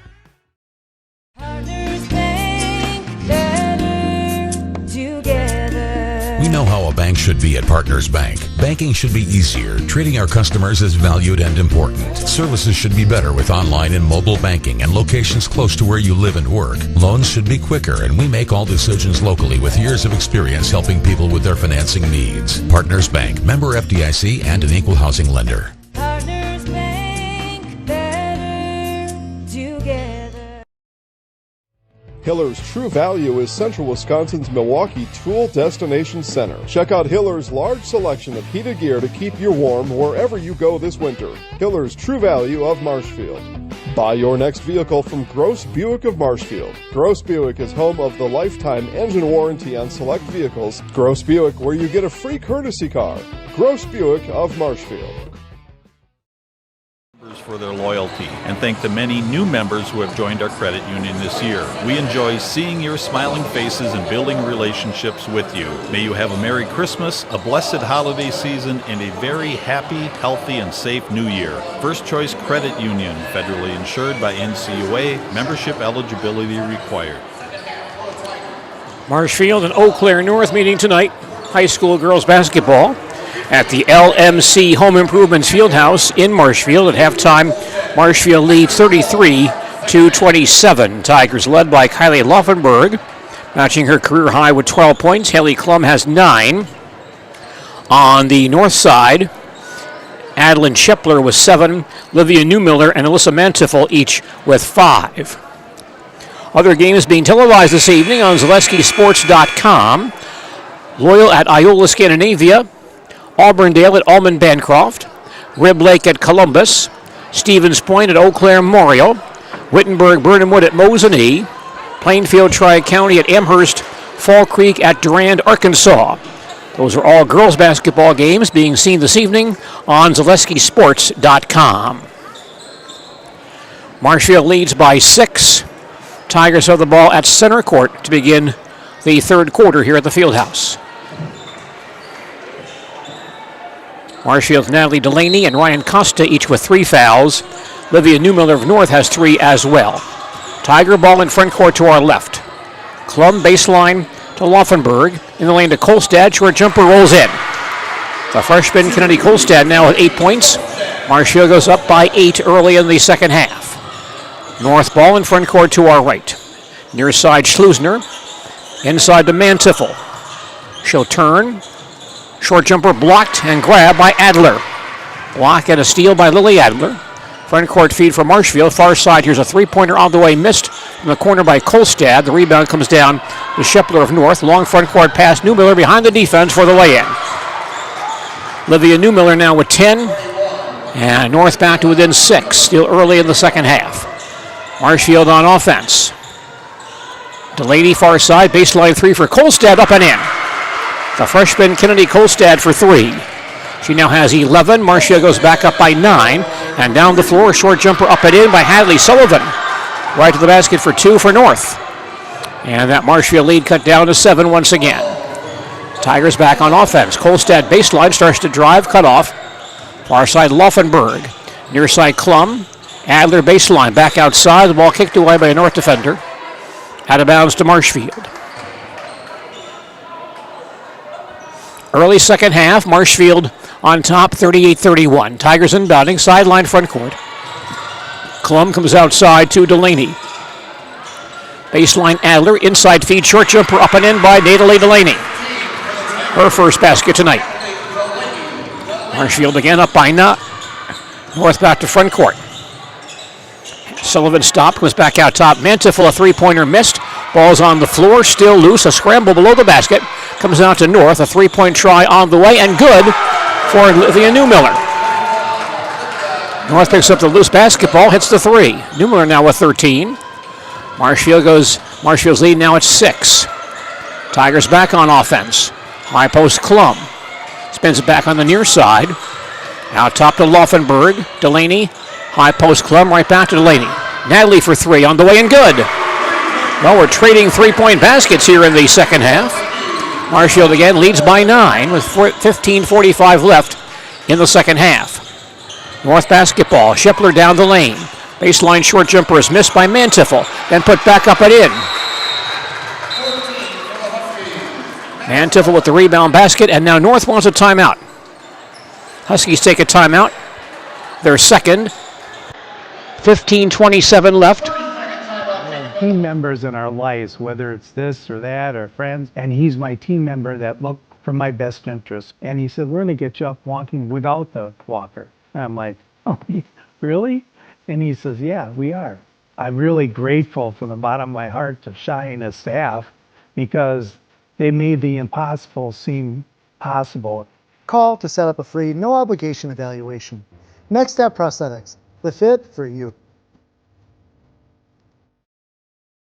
We know how a bank should be at Partners Bank. Banking should be easier. Treating our customers as valued and important. Services should be better with online and mobile banking and locations close to where you live and work. Loans should be quicker, and we make all decisions locally with years of experience helping people with their financing needs. Partners Bank, member FDIC, and an equal housing lender. Partners Bank, better together. Hiller's True Value is Central Wisconsin's Milwaukee Tool Destination Center. Check out Hiller's large selection of heated gear to keep you warm wherever you go this winter. Hiller's True Value of Marshfield. Buy your next vehicle from Gross Buick of Marshfield. Gross Buick is home of the lifetime engine warranty on select vehicles. Gross Buick, where you get a free courtesy car. Gross Buick of Marshfield. For their loyalty and thank the many new members who have joined our credit union this year. We enjoy seeing your smiling faces and building relationships with you. May you have a Merry Christmas, a blessed holiday season, and a very happy, healthy, and safe New Year. First Choice Credit Union, federally insured by NCUA, membership eligibility required. Marshfield and Eau Claire North meeting tonight. High school girls basketball at the LMC Home Improvements Fieldhouse in Marshfield. At halftime, Marshfield leads 33-27. Tigers led by Kylie Laufenberg, matching her career high with 12 points. Haley Klum has 9. On the north side, Adeline Shepler with 7, Livia Newmiller and Alyssa Mantiffel each with 5. Other games being televised this evening on ZaleskiSports.com. Loyal at Iola Scandinavia, Auburndale at Almond Bancroft, Rib Lake at Columbus, Stevens Point at Eau Claire Memorial, Wittenberg Burnhamwood at Mosinee, Plainfield Tri-County at Amherst, Fall Creek at Durand, Arkansas. Those are all girls basketball games being seen this evening on ZaleskiSports.com. Marshfield leads by 6. Tigers have the ball at center court to begin the third quarter here at the Fieldhouse. Marshfield's Natalie Delaney and Ryan Costa each with 3 fouls. Livia Newmiller of North has 3 as well. Tiger ball in front court to our left. Klum baseline to Laufenberg. In the lane to Kolstad. Short jumper rolls in. The freshman Kennedy Kolstad now with 8 points. Marshfield goes up by 8 early in the second half. North ball in front court to our right. Near side Schleusner. Inside to Mantiffel. She'll turn. Short jumper blocked and grabbed by Adler. Block and a steal by Lily Adler. Front court feed for Marshfield. Far side, here's a three-pointer on the way, missed from the corner by Kolstad. The rebound comes down to Shepler of North. Long front court pass, Newmiller behind the defense for the lay-in. Olivia Newmiller now with 10, and North back to within 6, still early in the second half. Marshfield on offense. Delaney far side, baseline three for Kolstad, up and in. The freshman Kennedy Kolstad for three. She now has 11. Marshfield goes back up by 9. And down the floor, a short jumper up and in by Hadley Sullivan. Right to the basket for 2 for North. And that Marshfield lead cut down to 7 once again. Tigers back on offense. Kolstad baseline starts to drive, cut off. Far side Laufenberg. Near side Klum. Adler baseline back outside. The ball kicked away by a North defender. Out of bounds to Marshfield. Early second half, Marshfield on top, 38-31. Tigers inbounding, sideline front court. Klum comes outside to Delaney. Baseline Adler, inside feed, short jumper up and in by Natalie Delaney. Her first basket tonight. Marshfield again up by 9. North back to front court. Sullivan stopped, goes back out top. Mantiful, a three-pointer missed. Ball's on the floor, still loose. A scramble below the basket. Comes out to North. A three-point try on the way, and good for Olivia Newmiller. North picks up the loose basketball, hits the three. Newmiller now with 13. Marshfield's lead now at 6. Tigers back on offense. High post Klum. Spins it back on the near side. Out top to Laufenberg. Delaney. High post Klum, right back to Delaney. Natalie for 3 on the way and good. Well, we're trading three-point baskets here in the second half. Marshfield again leads by 9 with 15:45 left in the second half. North basketball, Shepler down the lane. Baseline short jumper is missed by Mantifel, then put back up and in. Mantifel with the rebound basket, and now North wants a timeout. Huskies take a timeout. Their second. 15:27 left. Team members in our lives, whether it's this or that or friends, and he's my team member that looked for my best interest. And he said, we're going to get you up walking without the walker. And I'm like, oh, really? And he says, yeah, we are. I'm really grateful from the bottom of my heart to Shai and his staff because they made the impossible seem possible. Call to set up a free, no obligation evaluation. Next Step Prosthetics, the fit for you.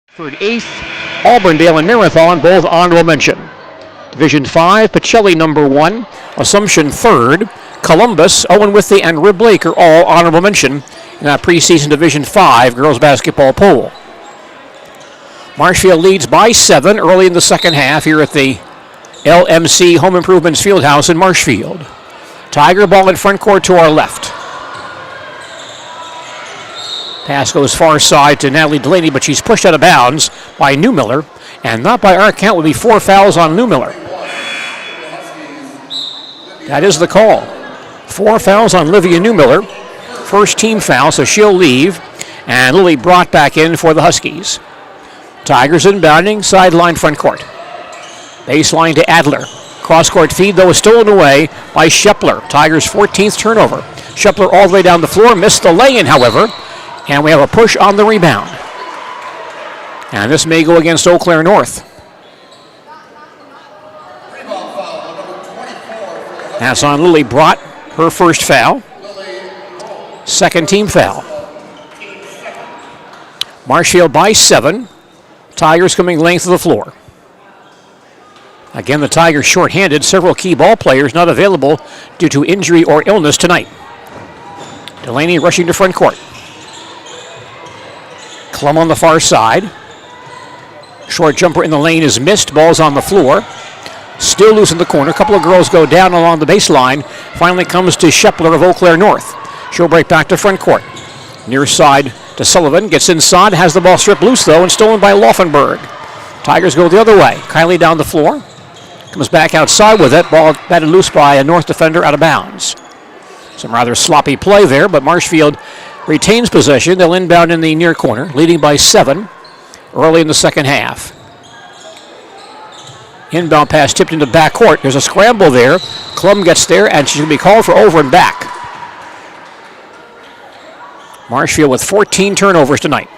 For 8th, Auburndale and Marathon, both honorable mention. Division 5, Pacelli number 1, Assumption 3rd, Columbus, Owen Withy, and Rib Lake are all honorable mention in that preseason Division 5 girls basketball poll. Marshfield leads by 7 early in the second half here at the LMC Home Improvements Fieldhouse in Marshfield. Tiger ball in front court to our left. Pass goes far side to Natalie Delaney, but she's pushed out of bounds by Newmiller, and not by our count would be 4 fouls on Newmiller. That is the call. 4 fouls on Olivia Newmiller. First team foul, so she'll leave, and Lily brought back in for the Huskies. Tigers inbounding, sideline front court. Baseline to Adler. Cross-court feed, though, is stolen away by Shepler. Tigers' 14th turnover. Shepler all the way down the floor, missed the lay-in, however. And we have a push on the rebound. And this may go against Eau Claire North. That's on Lily Brott, her first foul. Second team foul. Marshfield by 7. Tigers coming length of the floor. Again, the Tigers shorthanded. Several key ball players not available due to injury or illness tonight. Delaney rushing to front court. Klum on the far side. Short jumper in the lane is missed. Ball's on the floor. Still loose in the corner. A couple of girls go down along the baseline. Finally comes to Shepler of Eau Claire North. She'll break back to front court. Near side to Sullivan. Gets inside. Has the ball stripped loose, though, and stolen by Laufenberg. Tigers go the other way. Kylie down the floor. Comes back outside with it. Ball batted loose by a North defender out of bounds. Some rather sloppy play there, but Marshfield retains possession. They'll inbound in the near corner, leading by 7 early in the second half. Inbound pass tipped into backcourt. There's a scramble there. Klum gets there, and she's going to be called for over and back. Marshfield with 14 turnovers tonight.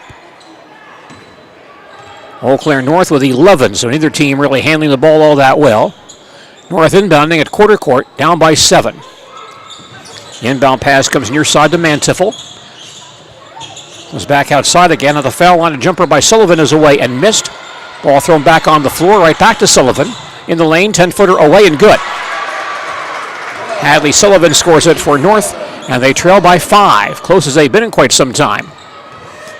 Eau Claire North with 11, so neither team really handling the ball all that well. North inbounding at quarter court, down by 7. The inbound pass comes near side to Mantiffle. Comes back outside again. At the foul line, a jumper by Sullivan is away and missed. Ball thrown back on the floor, right back to Sullivan. In the lane, 10-footer away and good. Hadley Sullivan scores it for North, and they trail by 5, close as they've been in quite some time.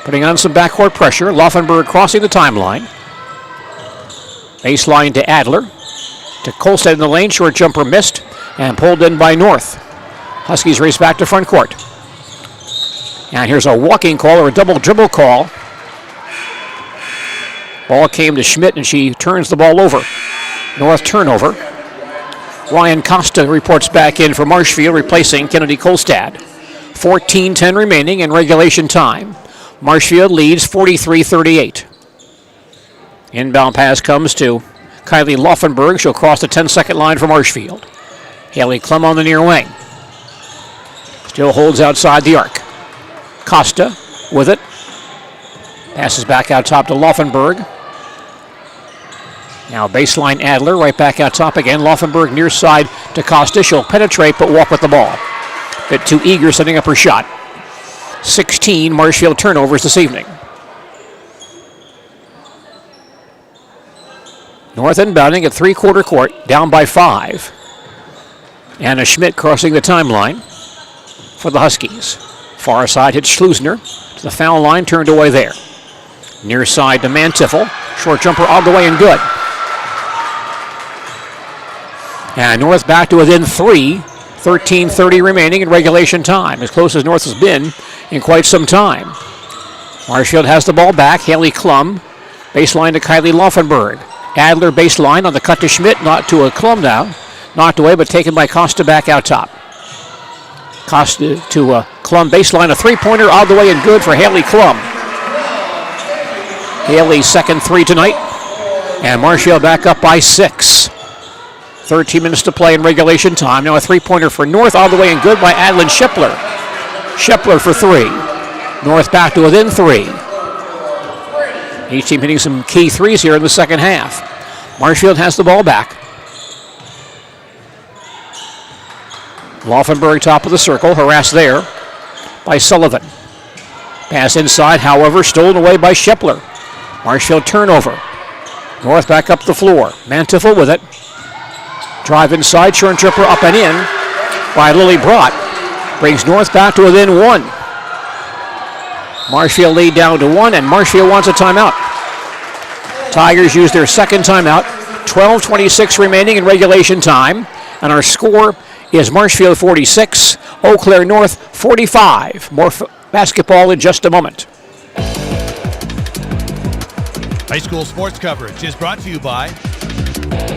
Putting on some backcourt pressure, Laufenberg crossing the timeline. Baseline to Adler. To Kolstad in the lane, short jumper missed, and pulled in by North. Huskies race back to front court. And here's a walking call or a double dribble call. Ball came to Schmidt, and she turns the ball over. North turnover. Ryan Costa reports back in for Marshfield, replacing Kennedy Kolstad. 14:10 remaining in regulation time. Marshfield leads 43-38. Inbound pass comes to Kylie Laufenberg. She'll cross the 10-second line for Marshfield. Haley Klum on the near wing. Still holds outside the arc. Costa with it. Passes back out top to Laufenberg. Now baseline Adler, right back out top again. Laufenberg near side to Costa. She'll penetrate but walk with the ball. Bit too eager setting up her shot. 16 Marshfield turnovers this evening. North inbounding at three-quarter court, down by 5. Anna Schmidt crossing the timeline for the Huskies. Far side hits Schlusner to the foul line, turned away there. Near side to Mantiffle. Short jumper all the way and good. And North back to within 3. 13:30 remaining in regulation time, as close as North has been in quite some time. Marshfield has the ball back. Haley Klum, baseline to Kylie Laufenberg. Adler baseline on the cut to Schmidt, not to a Klum now. Knocked away, but taken by Costa back out top. Costa to Klum baseline, a three-pointer all the way and good for Haley Klum. Haley's second 3 tonight, and Marshfield back up by 6. 13 minutes to play in regulation time. Now a three-pointer for North, all the way and good by Adeline Shepler. Shepler for 3. North back to within 3. Each team hitting some key threes here in the second half. Marshfield has the ball back. Laufenberg top of the circle, harassed there by Sullivan. Pass inside, however, stolen away by Shepler. Marshfield turnover. North back up the floor. Mantiffle with it. Drive inside, short tripper up and in by Lily Brott. Brings North back to within 1. Marshfield lead down to 1, and Marshfield wants a timeout. Tigers use their second timeout. 12:26 remaining in regulation time, and our score is Marshfield 46, Eau Claire North 45. More basketball in just a moment. High school sports coverage is brought to you by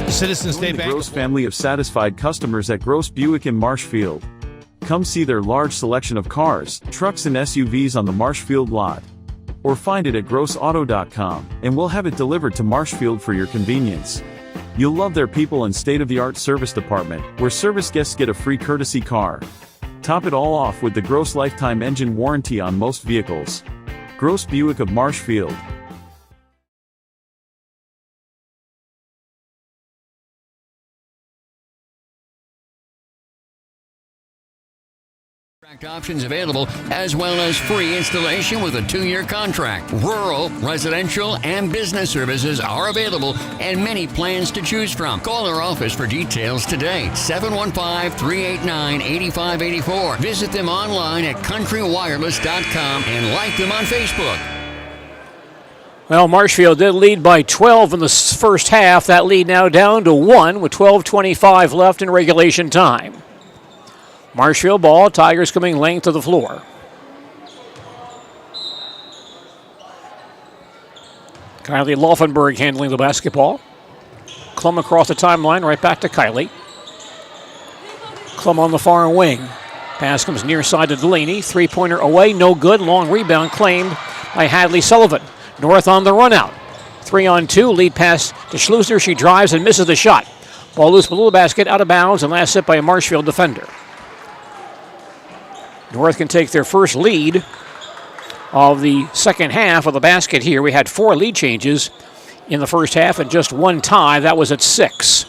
Citizens State Bank. The Gross family of satisfied customers at Gross Buick in Marshfield. Come see their large selection of cars, trucks and SUVs on the Marshfield lot. Or find it at grossauto.com, and we'll have it delivered to Marshfield for your convenience. You'll love their people and state-of-the-art service department, where service guests get a free courtesy car. Top it all off with the Gross lifetime engine warranty on most vehicles. Gross Buick of Marshfield. Options available, as well as free installation with a 2-year contract. Rural, residential, and business services are available, and many plans to choose from. Call our office for details today. 715-389-8584. Visit them online at countrywireless.com and like them on Facebook. Well, Marshfield did lead by 12 in the first half. That lead now down to 1 with 12:25 left in regulation time. Marshfield ball, Tigers coming length of the floor. Kylie Laufenberg handling the basketball. Klum across the timeline, right back to Kylie. Klum on the far wing. Pass comes near side to Delaney. Three-pointer away, no good. Long rebound claimed by Hadley Sullivan. North on the run out. 3-on-2, lead pass to Schlusner. She drives and misses the shot. Ball loose below the basket, out of bounds, and last hit by a Marshfield defender. North can take their first lead of the second half of the basket here. We had 4 lead changes in the first half and just 1 tie. That was at 6.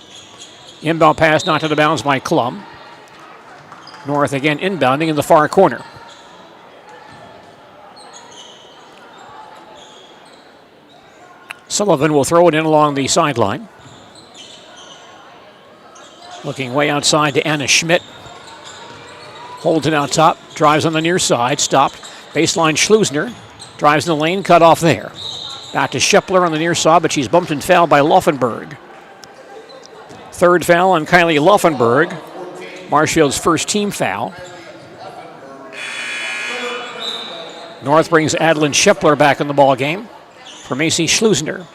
Inbound pass knocked out of bounds by Klum. North again inbounding in the far corner. Sullivan will throw it in along the sideline. Looking way outside to Anna Schmidt. Holds it out top, drives on the near side, stopped. Baseline Schlusner, drives in the lane, cut off there. Back to Shepler on the near side, but she's bumped and fouled by Laufenberg. Third foul on Kylie Laufenberg. Marshfield's first team foul. North brings Adeline Shepler back in the ball game for Macy Schlusner.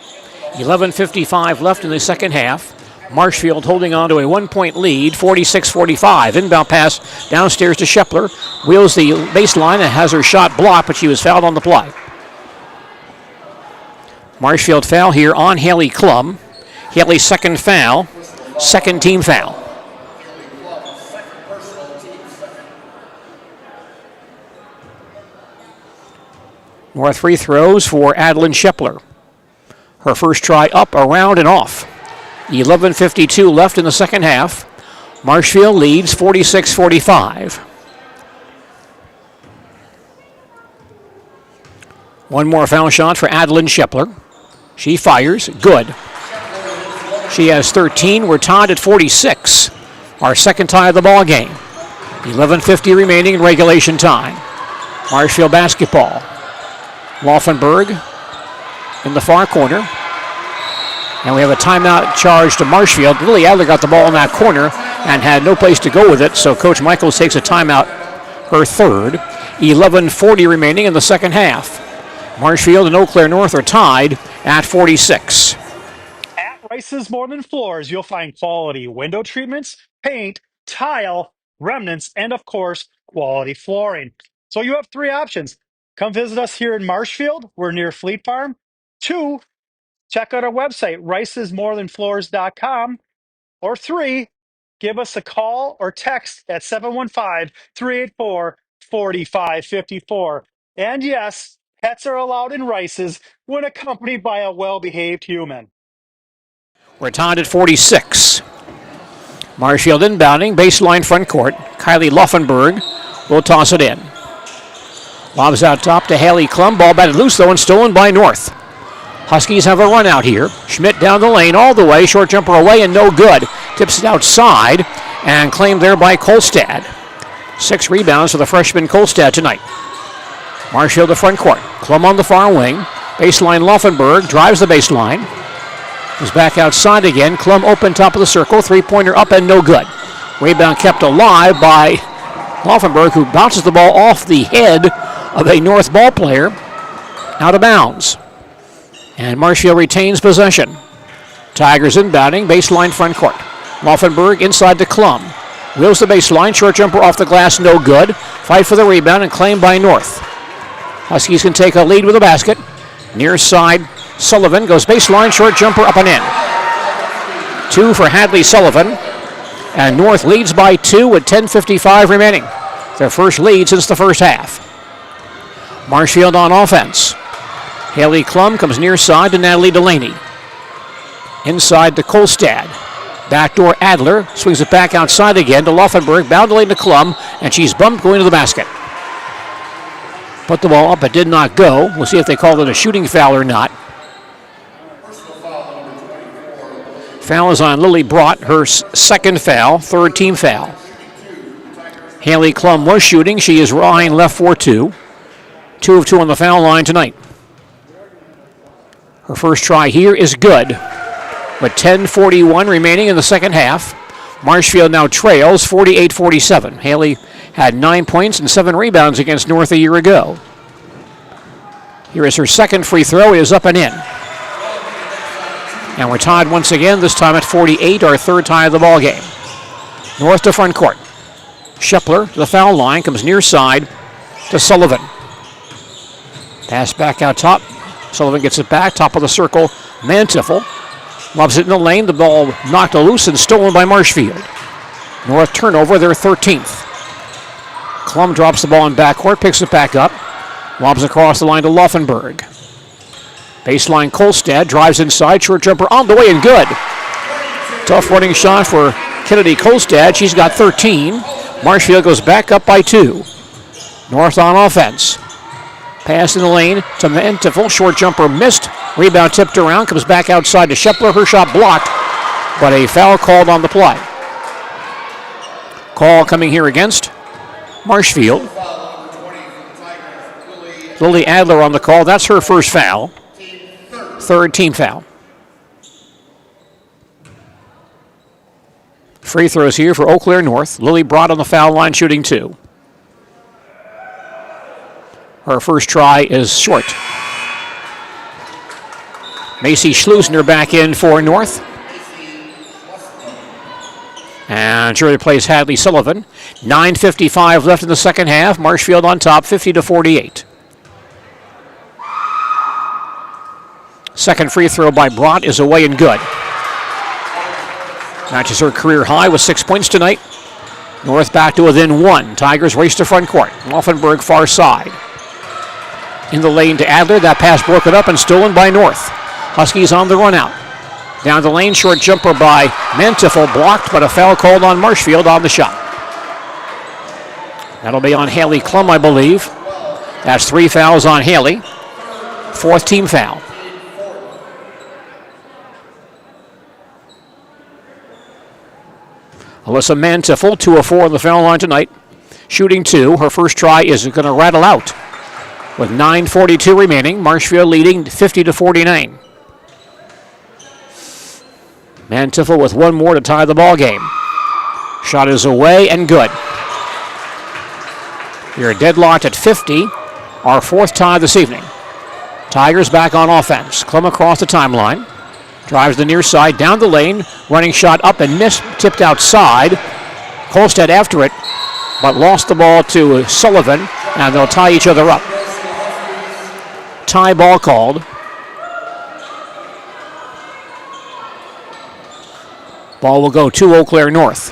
11:55 left in the second half. Marshfield holding on to a 1-point lead, 46-45. Inbound pass downstairs to Shepler. Wheels the baseline and has her shot blocked, but she was fouled on the play. Marshfield foul here on Haley Klum. Haley's second foul, second team foul. North free throws for Adeline Shepler. Her first try up, around, and off. 11:52 left in the second half. Marshfield leads 46-45. One more foul shot for Adeline Shepler. She fires. Good. She has 13. We're tied at 46. Our second tie of the ball game. 11:50 remaining in regulation time. Marshfield basketball. Laufenberg in the far corner. And we have a timeout charge to Marshfield. Lily Adler got the ball in that corner and had no place to go with it, so Coach Michaels takes a timeout, her third. 11:40 remaining in the second half. Marshfield and Eau Claire North are tied at 46. At Rice's More Than Floors, you'll find quality window treatments, paint, tile, remnants, and of course, quality flooring. So you have 3 options. Come visit us here in Marshfield. We're near Fleet Farm. 2, check out our website, ricesmorethanfloors.com. Or 3, give us a call or text at 715-384-4554. And yes, pets are allowed in Rice's when accompanied by a well-behaved human. We're tied at 46. Marshfield inbounding, baseline front court. Kylie Laufenberg will toss it in. Lobs out top to Haley Klum. Ball batted loose though and stolen by North. Huskies have a run out here. Schmidt down the lane all the way. Short jumper away and no good. Tips it outside and claimed there by Kolstad. 6 rebounds for the freshman Kolstad tonight. Marshfield to front court. Klum on the far wing. Baseline Laufenberg drives the baseline. Is back outside again. Klum open top of the circle. 3-pointer up and no good. Rebound kept alive by Laufenberg, who bounces the ball off the head of a North ball player out of bounds. And Marshfield retains possession. Tigers inbounding, baseline front court. Laufenberg inside to Klum. Wheels the baseline, short jumper off the glass, no good. Fight for the rebound and claimed by North. Huskies can take a lead with a basket. Near side, Sullivan goes baseline, short jumper up and in. 2 for Hadley Sullivan. And North leads by 2 with 10:55 remaining. Their first lead since the first half. Marshfield on offense. Haley Klum comes near side to Natalie Delaney. Inside to Kolstad. Backdoor Adler swings it back outside again to Laufenberg, bounding to Klum, and she's bumped going to the basket. Put the ball up, but did not go. We'll see if they call it a shooting foul or not. Foul is on Lily Brott, her second foul, third team foul. Haley Klum was shooting. She is Ryan left for 2. 2 of 2 on the foul line tonight. Her first try here is good. With 10:41 remaining in the second half. Marshfield now trails 48-47. Haley had 9 points and 7 rebounds against North a year ago. Here is her second free throw. It is up and in. And we're tied once again, this time at 48, our third tie of the ball game. North to front court. Shepler to the foul line, comes near side to Sullivan. Pass back out top. Sullivan gets it back, top of the circle. Mantiffle lobs it in the lane. The ball knocked loose and stolen by Marshfield. North turnover, their 13th. Klum drops the ball in backcourt, picks it back up. Lobs across the line to Laufenberg. Baseline Kolstad drives inside. Short jumper on the way and good. Tough running shot for Kennedy Kolstad. She's got 13. Marshfield goes back up by 2. North on offense. Pass in the lane to Mentifel. Short jumper missed. Rebound tipped around. Comes back outside to Shepler. Her shot blocked, but a foul called on the play. Call coming here against Marshfield. Lily Adler on the call. That's her first foul. Third team foul. Free throws here for Eau Claire North. Lily Brott on the foul line shooting 2. Her first try is short. Macy Schlusner back in for North. And Shirley plays Hadley Sullivan. 9:55 left in the second half. Marshfield on top, 50-48. Second free throw by Brott is away and good. Matches her career high with 6 points tonight. North back to within 1. Tigers race to front court. Laufenberg far side. In the lane to Adler. That pass broken up and stolen by North. Huskies on the run out. Down the lane, short jumper by Mentifel blocked, but a foul called on Marshfield on the shot. That'll be on Haley Klum, I believe. That's 3 fouls on Haley. Fourth team foul. Alyssa Mentifel, 2 of 4 on the foul line tonight. Shooting 2. Her first try is going to rattle out. With 9:42 remaining, Marshfield leading 50-49. Mentifel with 1 more to tie the ball game. Shot is away and good. We're deadlocked at 50, our 4th tie this evening. Tigers back on offense. Klum across the timeline. Drives the near side, down the lane. Running shot up and missed, tipped outside. Kolstad after it, but lost the ball to Sullivan, and they'll tie each other up. Tie ball called. Ball will go to Eau Claire North.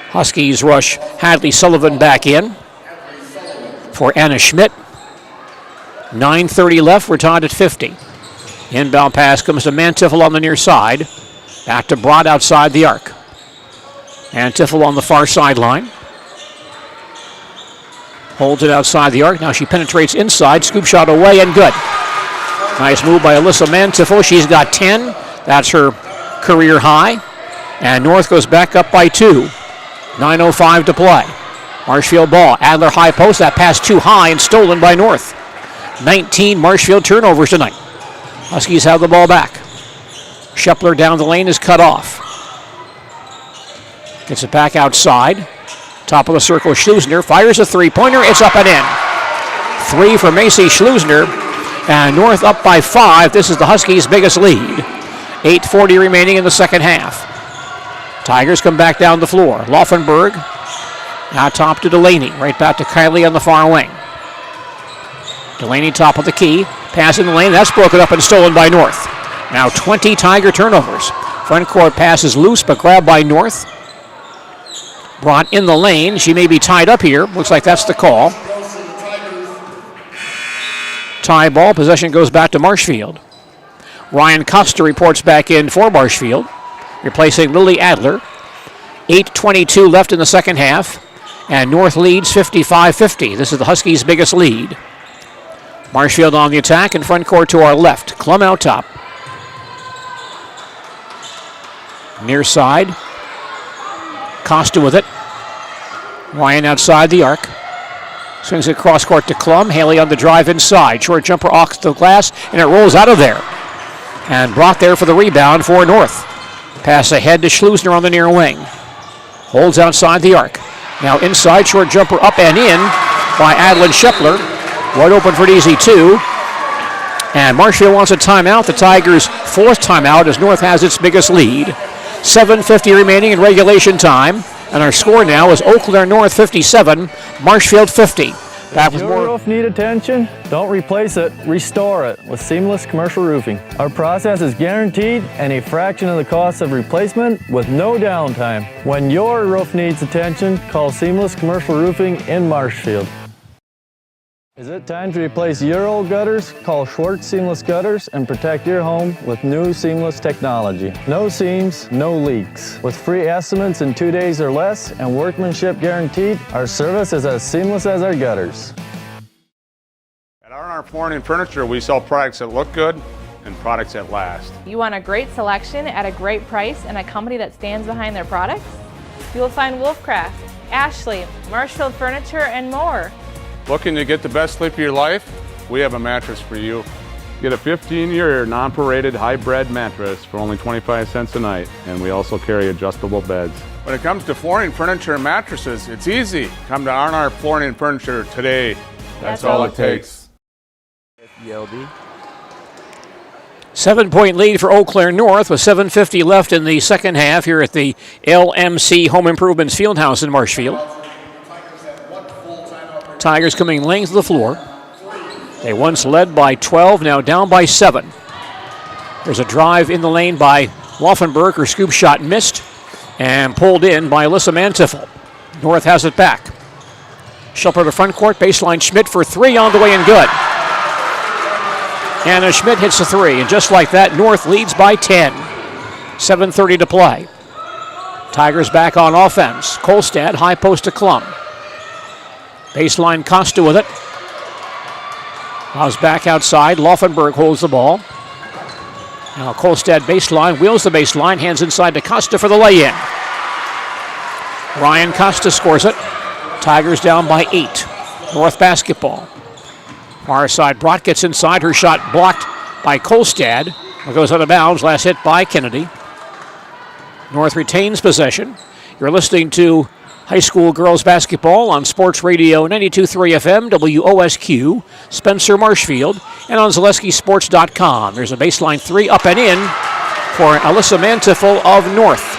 Huskies rush Hadley Sullivan back in for Anna Schmidt. 9:30 left, we're tied at 50. Inbound pass comes to Mentifel on the near side. Back to Brott outside the arc. Mentifel on the far sideline. Holds it outside the arc. Now she penetrates inside. Scoop shot away and good. Nice move by Alyssa Mentifel. She's got 10. That's her career high. And North goes back up by 2. 9:05 to play. Marshfield ball. Adler high post. That pass too high and stolen by North. 19 Marshfield turnovers tonight. Huskies have the ball back. Shepler down the lane is cut off. Gets it back outside. Top of the circle, Schlusner fires a 3-pointer. It's up and in. 3 for Macy Schlusner. And North up by 5. This is the Huskies' biggest lead. 8:40 remaining in the second half. Tigers come back down the floor. Laufenberg now top to Delaney. Right back to Kylie on the far wing. Delaney top of the key. Pass in the lane. That's broken up and stolen by North. Now 20 Tiger turnovers. Front court pass is loose but grabbed by North. Brought in the lane. She may be tied up here. Looks like that's the call. Tie ball. Possession goes back to Marshfield. Ryan Costa reports back in for Marshfield, replacing Lily Adler. 8:22 left in the second half, and North leads 55-50. This is the Huskies' biggest lead. Marshfield on the attack in front court to our left. Klum out top. Near side. Costa with it. Ryan outside the arc. Swings it cross court to Klum. Haley on the drive inside. Short jumper off the glass, and it rolls out of there. And brought there for the rebound for North. Pass ahead to Schlusner on the near wing. Holds outside the arc. Now inside, short jumper up and in by Adeline Shepler. Wide open for an easy 2. And Marshfield wants a timeout. The Tigers' 4th timeout as North has its biggest lead. 7:50 remaining in regulation time. And our score now is Eau Claire North 57, Marshfield 50. Back with Your more. roof need attention? Don't replace it, restore it with Seamless Commercial Roofing. Our process is guaranteed and a fraction of the cost of replacement with no downtime. When your roof needs attention, call Seamless Commercial Roofing in Marshfield. Is it time to replace your old gutters? Call Schwartz Seamless Gutters and protect your home with new seamless technology. No seams, no leaks. With free estimates in 2 days or less and workmanship guaranteed, our service is as seamless as our gutters. At R&R Flooring and Furniture, we sell products that look good and products that last. You want a great selection at a great price and a company that stands behind their products? You will find Wolfcraft, Ashley, Marshfield Furniture, and more. Looking to get the best sleep of your life? We have a mattress for you. Get a 15-year non-paraded hybrid mattress for only 25 cents a night, and we also carry adjustable beds. When it comes to flooring, furniture, and mattresses, it's easy. Come to R&R Flooring and Furniture today. That's all it takes. ELD. 7-point lead for Eau Claire North with 7:50 left in the second half here at the LMC Home Improvements Fieldhouse in Marshfield. Tigers coming length of the floor. They once led by 12, now down by 7. There's a drive in the lane by Laufenberg. Her scoop shot missed and pulled in by Alyssa Mantiffel. North has it back. Schupper to front court, baseline Schmidt for 3 on the way and good. Anna Schmidt hits a 3, and just like that, North leads by 10. 7:30 to play. Tigers back on offense. Kolstad, high post to Klum. Baseline Costa with it. House back outside. Laufenberg holds the ball. Now Kolstad baseline, wheels the baseline, hands inside to Costa for the lay-in. Ryan Costa scores it. Tigers down by 8. North basketball. Far side, Brott gets inside. Her shot blocked by Kolstad. It goes out of bounds. Last hit by Kennedy. North retains possession. You're listening to high school girls basketball on Sports Radio 92.3 FM, WOSQ, Spencer Marshfield, and on ZaleskiSports.com. There's a baseline 3 up and in for Alyssa Mantiffel of North.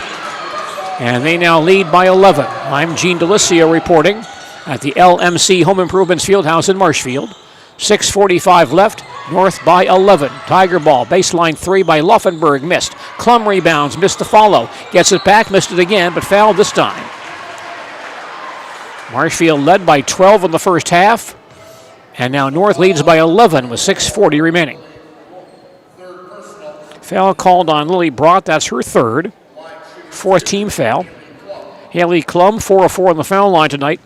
And they now lead by 11. I'm Gene Delicio reporting at the LMC Home Improvements Fieldhouse in Marshfield. 6:45 left, North by 11. Tiger ball, baseline 3 by Laufenberg, missed. Klum rebounds, missed the follow. Gets it back, missed it again, but fouled this time. Marshfield led by 12 in the first half, and now North leads by 11 with 6:40 remaining. Foul called on Lily Brott, that's her third. 4th team foul. Haley Klum, 4 of 4 on the foul line tonight.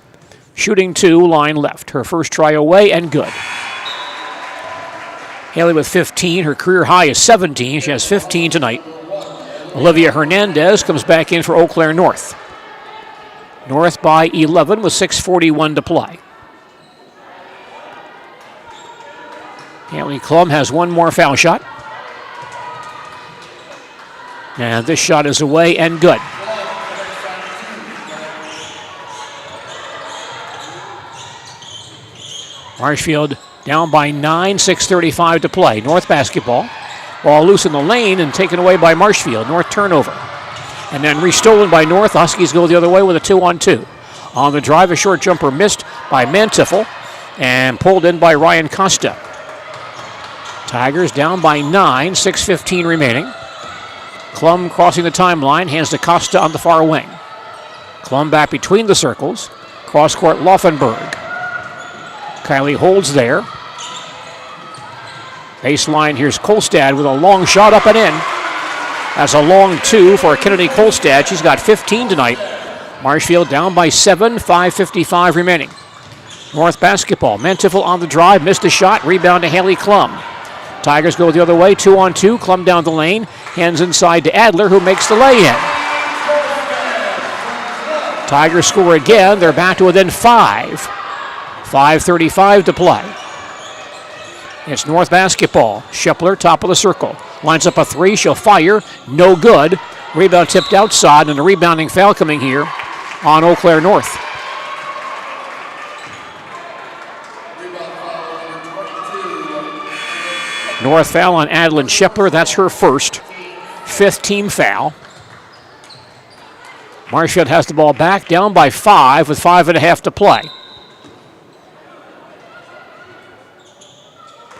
Shooting 2, line left. Her first try away and good. Haley with 15. Her career high is 17. She has 15 tonight. Olivia Hernandez comes back in for Eau Claire North. North by 11 with 6:41 to play. Haley Klum has one more foul shot. And this shot is away and good. Marshfield down by 9, 6:35 to play. North basketball. Ball loose in the lane and taken away by Marshfield. North turnover. And then restolen by North. Huskies go the other way with a 2-on-2. On the drive, a short jumper missed by Mantiffel and pulled in by Ryan Costa. Tigers down by 9, 6:15 remaining. Klum crossing the timeline, hands to Costa on the far wing. Klum back between the circles. Cross court Laufenberg. Kylie holds there. Baseline, here's Kolstad with a long shot up and in. That's a long 2 for Kennedy Kolstad. She's got 15 tonight. Marshfield down by 7, 5:55 remaining. North basketball. Mantiffel on the drive, missed a shot. Rebound to Haley Klum. Tigers go the other way, 2-on-2. Klum down the lane, hands inside to Adler, who makes the lay-in. Tigers score again. They're back to within 5. 5:35 to play. It's North basketball. Schepler, top of the circle. Lines up a 3. She'll fire. No good. Rebound tipped outside, and a rebounding foul coming here on Eau Claire North. North foul on Adeline Schepler. That's her first. 5th team foul. Marshfield has the ball back, down by 5 with 5.5 to play.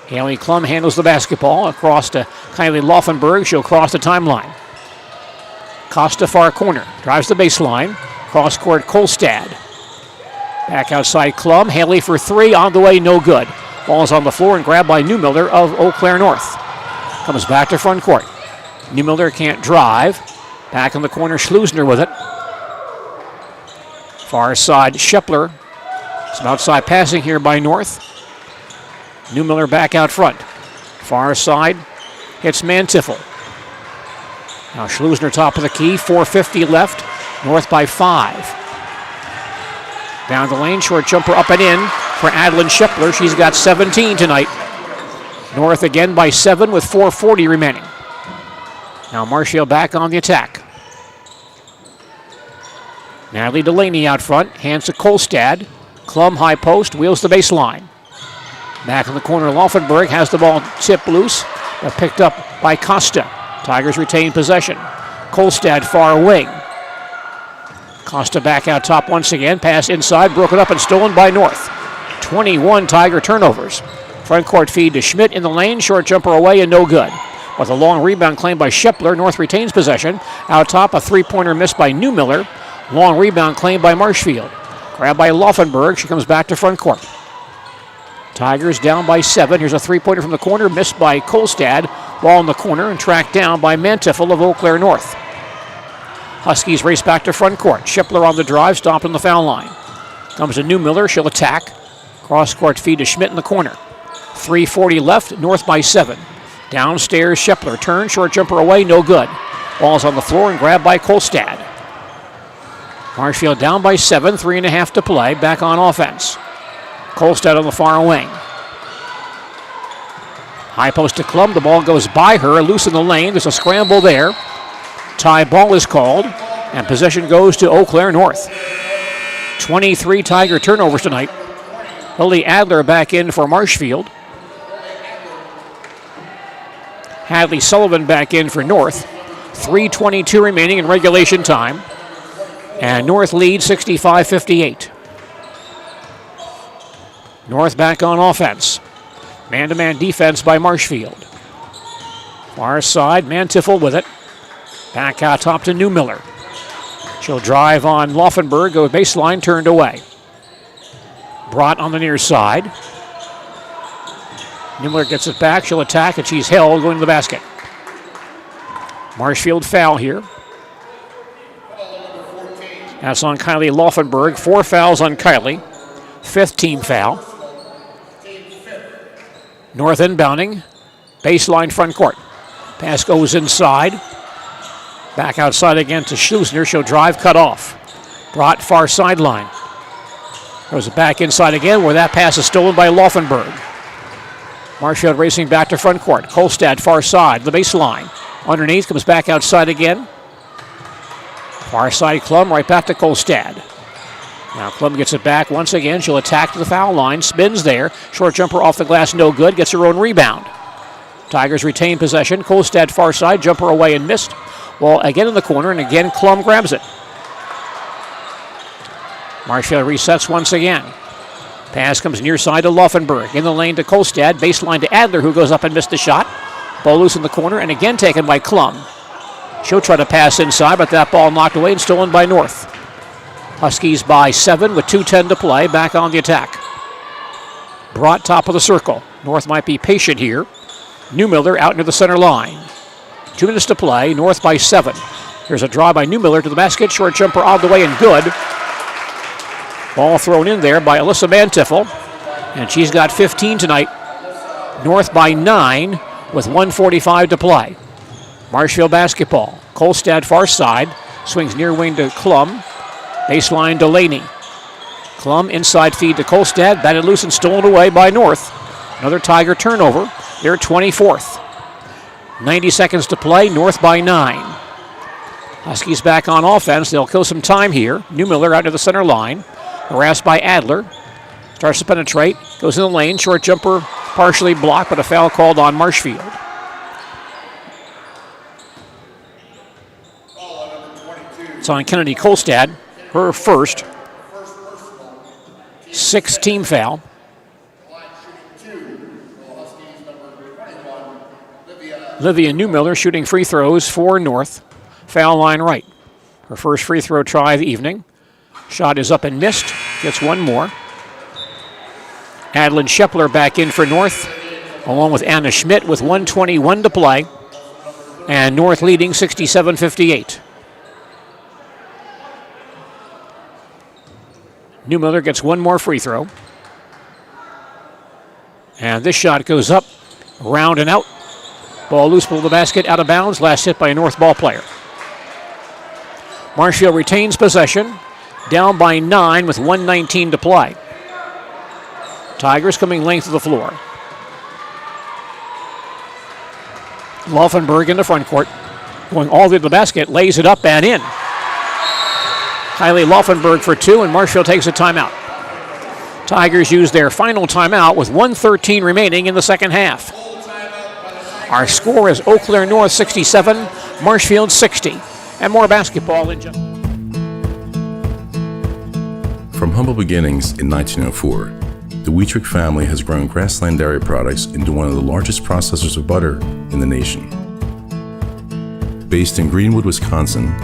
Haley Klum handles the basketball across to Kylie Laufenberg. She'll cross the timeline. Costa far corner. Drives the baseline. Cross court Kolstad. Back outside Klum. Haley for three. On the way, no good. Ball's on the floor and grabbed by Newmiller of Eau Claire North. Comes back to front court. Newmiller can't drive. Back in the corner, Schlusner with it. Far side, Shepler. Some outside passing here by North. Newmiller back out front. Far side, hits Mantiffel. Now Schlusner top of the key, 4:50 left. North by 5. Down the lane, short jumper up and in for Adeline Shepler. She's got 17 tonight. North again by 7 with 4:40 remaining. Now Marshfield back on the attack. Natalie Delaney out front, hands to Kolstad. Klum high post, wheels the baseline. Back in the corner, Laufenberg has the ball tipped loose, but picked up by Costa. Tigers retain possession. Kolstad far wing. Costa back out top once again, pass inside, broken up and stolen by North. 21 Tiger turnovers. Front court feed to Schmidt in the lane, short jumper away and no good. With a long rebound claimed by Shepler, North retains possession. Out top, a three-pointer missed by Newmiller. Long rebound claimed by Marshfield. Grabbed by Laufenberg, she comes back to front court. Tigers down by 7. Here's a three-pointer from the corner, missed by Kolstad. Ball in the corner and tracked down by Mantiffel of Eau Claire North. Huskies race back to front court. Shepler on the drive, stopped on the foul line. Comes to Newmiller, she'll attack. Cross-court feed to Schmidt in the corner. 3:40 left, North by 7. Downstairs, Shepler turns, short jumper away, no good. Ball's on the floor and grabbed by Kolstad. Marshfield down by 7, 3.5 to play, back on offense. Kolstad on the far wing. High post to Klum, the ball goes by her, loose in the lane, there's a scramble there. Tie ball is called, and possession goes to Eau Claire North. 23 Tiger turnovers tonight. Lily Adler back in for Marshfield. Hadley Sullivan back in for North. 3:22 remaining in regulation time. And North leads 65-58. North back on offense. Man-to-man defense by Marshfield. Far side, Mantiffel with it. Back out top to Newmiller. She'll drive on Laufenberg, go baseline, turned away. Brought on the near side. Newmiller gets it back, she'll attack, and she's held going to the basket. Marshfield foul here. That's on Kylie Laufenberg. 4 fouls on Kylie. 5th team foul. North inbounding. Baseline front court. Pass goes inside. Back outside again to Schlusner. She'll drive, cut off. Brought far sideline. Goes back inside again where that pass is stolen by Laufenberg. Marshfield racing back to front court. Kolstad far side, the baseline. Underneath, comes back outside again. Far side Klum, right back to Kolstad. Now Klum gets it back once again. She'll attack to the foul line, spins there. Short jumper off the glass, no good. Gets her own rebound. Tigers retain possession. Kolstad far side, jumper away and missed. Well, again in the corner, and again Klum grabs it. Marshfield resets once again. Pass comes near side to Laufenberg. In the lane to Kolstad. Baseline to Adler, who goes up and missed the shot. Ball loose in the corner, and again taken by Klum. She'll try to pass inside, but that ball knocked away and stolen by North. Huskies by 7 with 2:10 to play. Back on the attack. Brought top of the circle. North might be patient here. Newmiller out near the center line. 2 minutes to play. North by 7. Here's a draw by Newmiller to the basket. Short jumper all the way and good. Ball thrown in there by Alyssa Mantiffel. And she's got 15 tonight. North by 9 with 1:45 to play. Marshfield basketball. Kolstad far side. Swings near wing to Klum. Baseline Delaney. Klum inside feed to Kolstad. Batted loose and stolen away by North. Another Tiger turnover. They're 24th. 90 seconds to play. North by 9. Huskies back on offense. They'll kill some time here. Newmiller out to the center line. Harassed by Adler. Starts to penetrate. Goes in the lane. Short jumper partially blocked, but a foul called on Marshfield. It's on Kennedy Kolstad. Her first. 6th team foul. Olivia Newmiller shooting free throws for North. Foul line right. Her first free throw try of the evening. Shot is up and missed. gets one more. Adeline Shepler back in for North, along with Anna Schmidt with 1:21 to play. And North leading 67-58. Newmiller gets one more free throw. And this shot goes up, round and out. Ball loose below the basket, out of bounds. Last hit by a North ball player. Marshfield retains possession, down by 9 with 1:19 to play. Tigers coming length of the floor. Laufenberg in the front court, going all the way to the basket, lays it up and in. Kylie Laufenberg for 2, and Marshfield takes a timeout. Tigers use their final timeout with 1:13 remaining in the second half. Our score is Eau Claire North 67, Marshfield 60. And more basketball in just... From humble beginnings in 1904, the Wietrich family has grown Grassland Dairy Products into one of the largest processors of butter in the nation. Based in Greenwood, Wisconsin,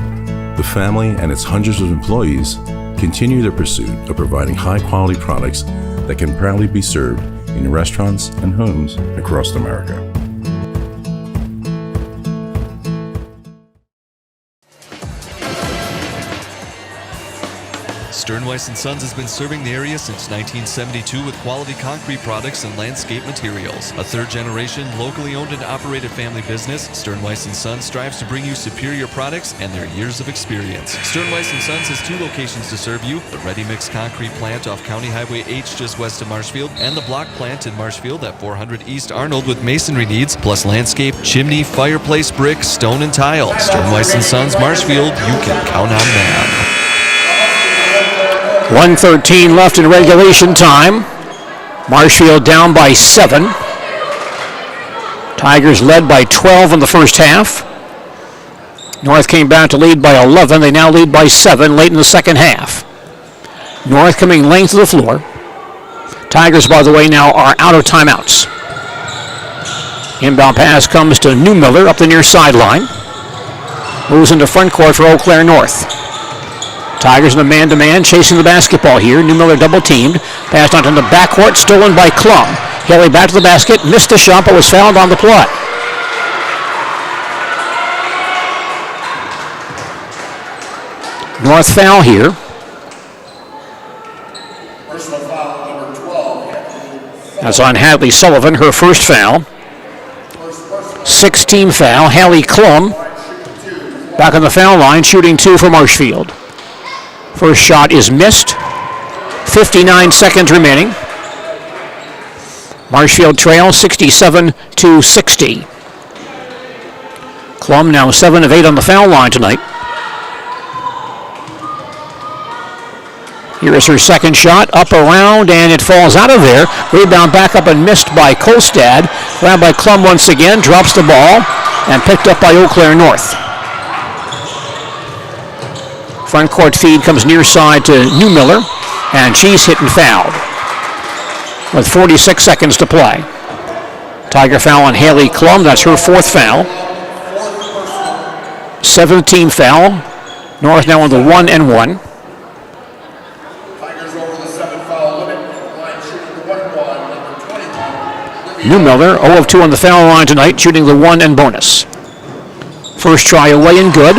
the family and its hundreds of employees continue their pursuit of providing high-quality products that can proudly be served in restaurants and homes across America. Sternweiss & Sons has been serving the area since 1972 with quality concrete products and landscape materials. A third-generation, locally owned and operated family business, Sternweiss & Sons strives to bring you superior products and their years of experience. Sternweiss & Sons has 2 locations to serve you: the ready-mix concrete plant off County Highway H just west of Marshfield, and the block plant in Marshfield at 400 East Arnold with masonry needs, plus landscape, chimney, fireplace, brick, stone, and tile. Sternweiss & Sons, Marshfield, you can count on them. 1:13 left in regulation time. Marshfield down by 7. Tigers led by 12 in the first half. North came back to lead by 11. They now lead by 7 late in the second half. North coming length of the floor. Tigers, by the way, now are out of timeouts. Inbound pass comes to Newmiller up the near sideline. Moves into front court for Eau Claire North. Tigers in a man-to-man, chasing the basketball here. Newmiller double-teamed. Passed on to the backcourt, stolen by Klum. Haley back to the basket, missed the shot, but was fouled on the play. North foul here. That's on Hadley Sullivan, her first foul. 6-team foul. Hallie Klum back on the foul line, shooting 2 for Marshfield. First shot is missed. 59 seconds remaining. Marshfield trails 67-60. Klum now 7 of 8 on the foul line tonight. Here is her second shot, up around, and it falls out of there. Rebound back up and missed by Kolstad. Grabbed by Klum once again, drops the ball, and picked up by Eau Claire North. Front court feed comes near side to Newmiller, and she's hit and fouled with 46 seconds to play. Tiger foul on Haley Klum, that's her 4th foul. 7th-team foul. North now on the 1-and-1. Newmiller 0 of 2 on the foul line tonight, shooting the 1 and bonus. First try away and good.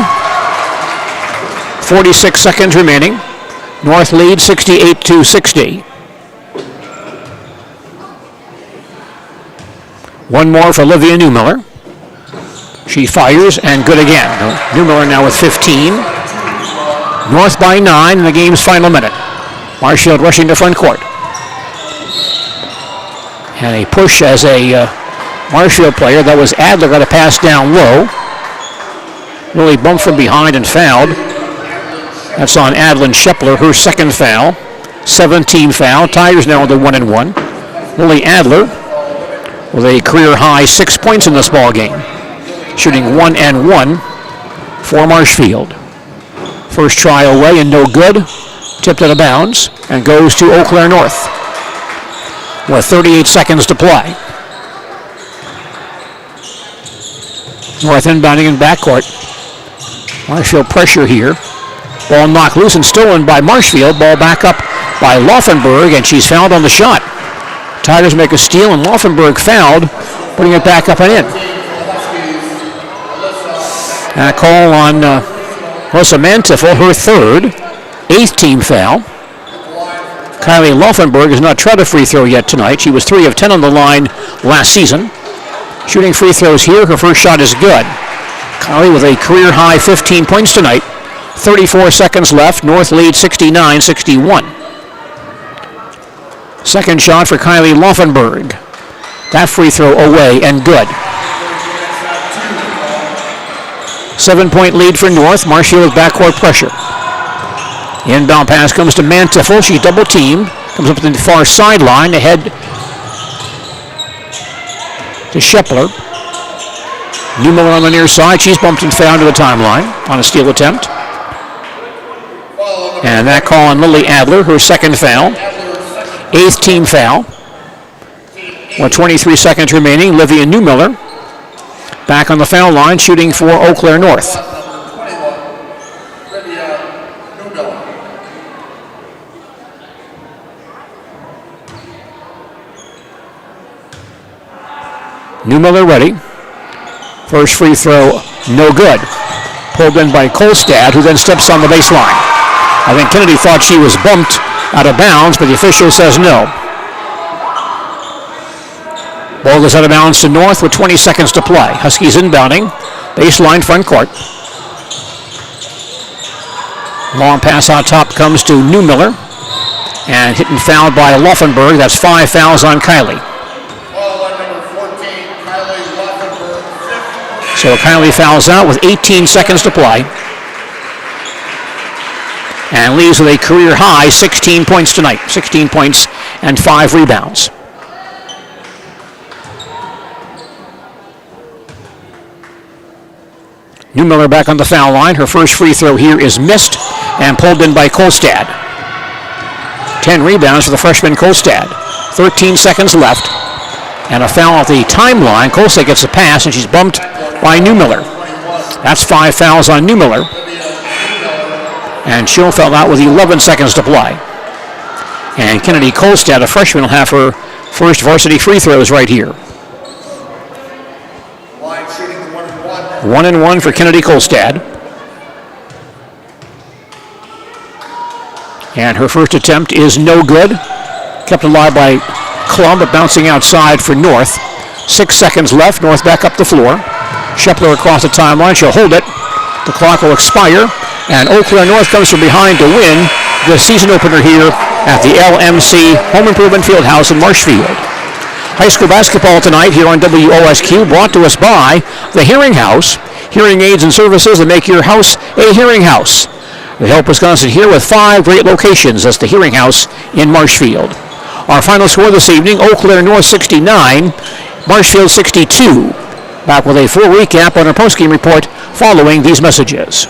46 seconds remaining. North lead 68-60. One more for Olivia Newmiller. She fires and good again. Newmiller now with 15. North by 9 in the game's final minute. Marshfield rushing to front court. And a push as a Marshfield player. That was Adler, got a pass down low. Really bumped from behind and fouled. That's on Adeline Shepler, her 2nd foul. 7-team foul. Tigers now on the 1-and-1. Lily Adler with a career-high 6 points in this ball game, shooting 1-and-1 for Marshfield. First try away and no good. Tipped out of bounds and goes to Eau Claire North with 38 seconds to play. North inbounding in backcourt. Marshfield pressure here. Ball knocked loose and stolen by Marshfield. Ball back up by Laufenberg, and she's fouled on the shot. Tigers make a steal, and Laufenberg fouled, putting it back up and in. And a call on Melissa Mantiffel, her third, 8th team foul. Kylie Laufenberg has not tried a free throw yet tonight. She was 3 of 10 on the line last season. Shooting free throws here, her first shot is good. Kylie with a career-high 15 points tonight. 34 seconds left. North lead 69-61. Second shot for Kylie Laufenberg. That free throw away and good. 7-point lead for North. Marshfield with backcourt pressure. Inbound pass comes to Mantiffel. She's double-teamed. Comes up to the far sideline. Ahead to Shepler. Newmiller on the near side. She's bumped and fouled to the timeline on a steal attempt. And that call on Lily Adler, her second foul. 8th team foul. With 23 seconds remaining, Livia Newmiller back on the foul line, shooting for Eau Claire North. Newmiller ready. First free throw, no good. Pulled in by Kolstad, who then steps on the baseline. I think Kennedy thought she was bumped out of bounds, but the official says no. Ball goes out of bounds to North with 20 seconds to play. Huskies inbounding. Baseline front court. Long pass out top comes to Newmiller. And hit and fouled by Laufenberg. That's 5 fouls on Kylie. So Kylie fouls out with 18 seconds to play. And leaves with a career high 16 points tonight. 16 points and 5 rebounds. Newmiller back on the foul line. Her first free throw here is missed and pulled in by Kolstad. 10 rebounds for the freshman Kolstad. 13 seconds left. And a foul at the timeline. Kolstad gets a pass and she's bumped by Newmiller. That's 5 fouls on Newmiller. And she'll foul out with 11 seconds to play. And Kennedy Kolstad, a freshman, will have her first varsity free throws right here. 1-1 for Kennedy Kolstad. And her first attempt is no good. Kept alive by Klum, but bouncing outside for North. 6 seconds left. North back up the floor. Shepler across the timeline. She'll hold it. The clock will expire. And Eau Claire North comes from behind to win the season opener here at the LMC Home Improvement Fieldhouse in Marshfield. High school basketball tonight here on WOSQ, brought to us by the Hearing House. Hearing aids and services that make your house a hearing house. They help Wisconsin here with 5 great locations. That's the Hearing House in Marshfield. Our final score this evening, Eau Claire North 69, Marshfield 62. Back with a full recap on our postgame report following these messages.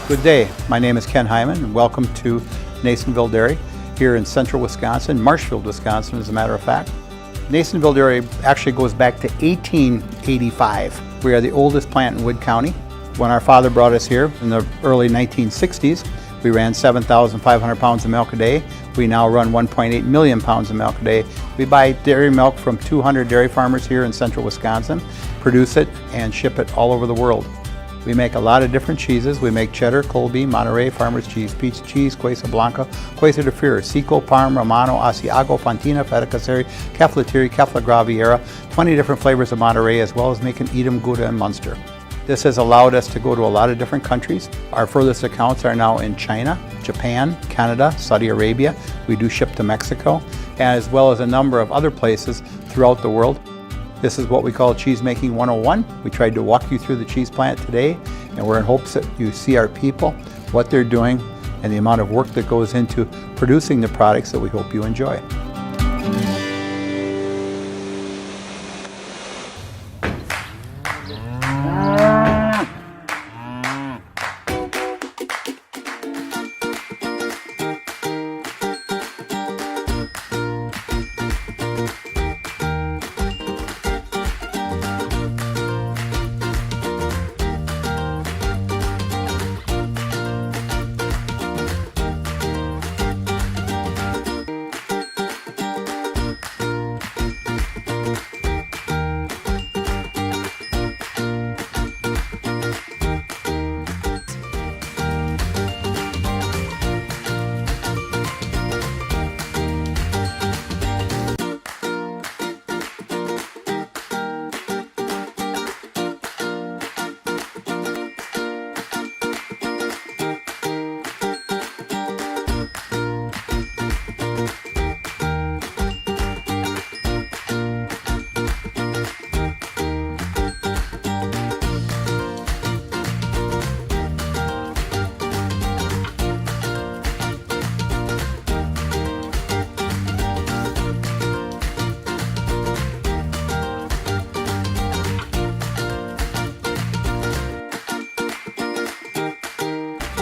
Good day. My name is Ken Hyman, and welcome to Nasonville Dairy here in central Wisconsin, Marshfield, Wisconsin, as a matter of fact. Nasonville Dairy actually goes back to 1885. We are the oldest plant in Wood County. When our father brought us here in the early 1960s, we ran 7,500 pounds of milk a day. We now run 1.8 million pounds of milk a day. We buy dairy milk from 200 dairy farmers here in central Wisconsin, produce it, and ship it all over the world. We make a lot of different cheeses. We make cheddar, Colby, Monterey, Farmer's Cheese, Peach Cheese, Quesa Blanca, Quesa de Fury, Seco, Parm, Romano, Asiago, Fontina, Feta Caseri, Caflatiri, Cafla Graviera, 20 different flavors of Monterey, as well as making Edam, Gouda, and Munster. This has allowed us to go to a lot of different countries. Our furthest accounts are now in China, Japan, Canada, Saudi Arabia. We do ship to Mexico, as well as a number of other places throughout the world. This is what we call Cheese Making 101. We tried to walk you through the cheese plant today, and we're in hopes that you see our people, what they're doing, and the amount of work that goes into producing the products that we hope you enjoy.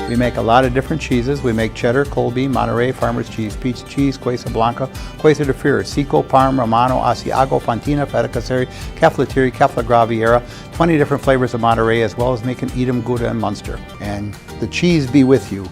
We make a lot of different cheeses. We make cheddar, Colby, Monterey, Farmer's Cheese, Pizza Cheese, Quesa Blanca, Quesa de Freer, Seco, Parm, Romano, Asiago, Fontina, Feta Caseri, Cafetieri, Cafla Graviera, 20 different flavors of Monterey, as well as making Edam, Gouda, and Munster. And the cheese be with you.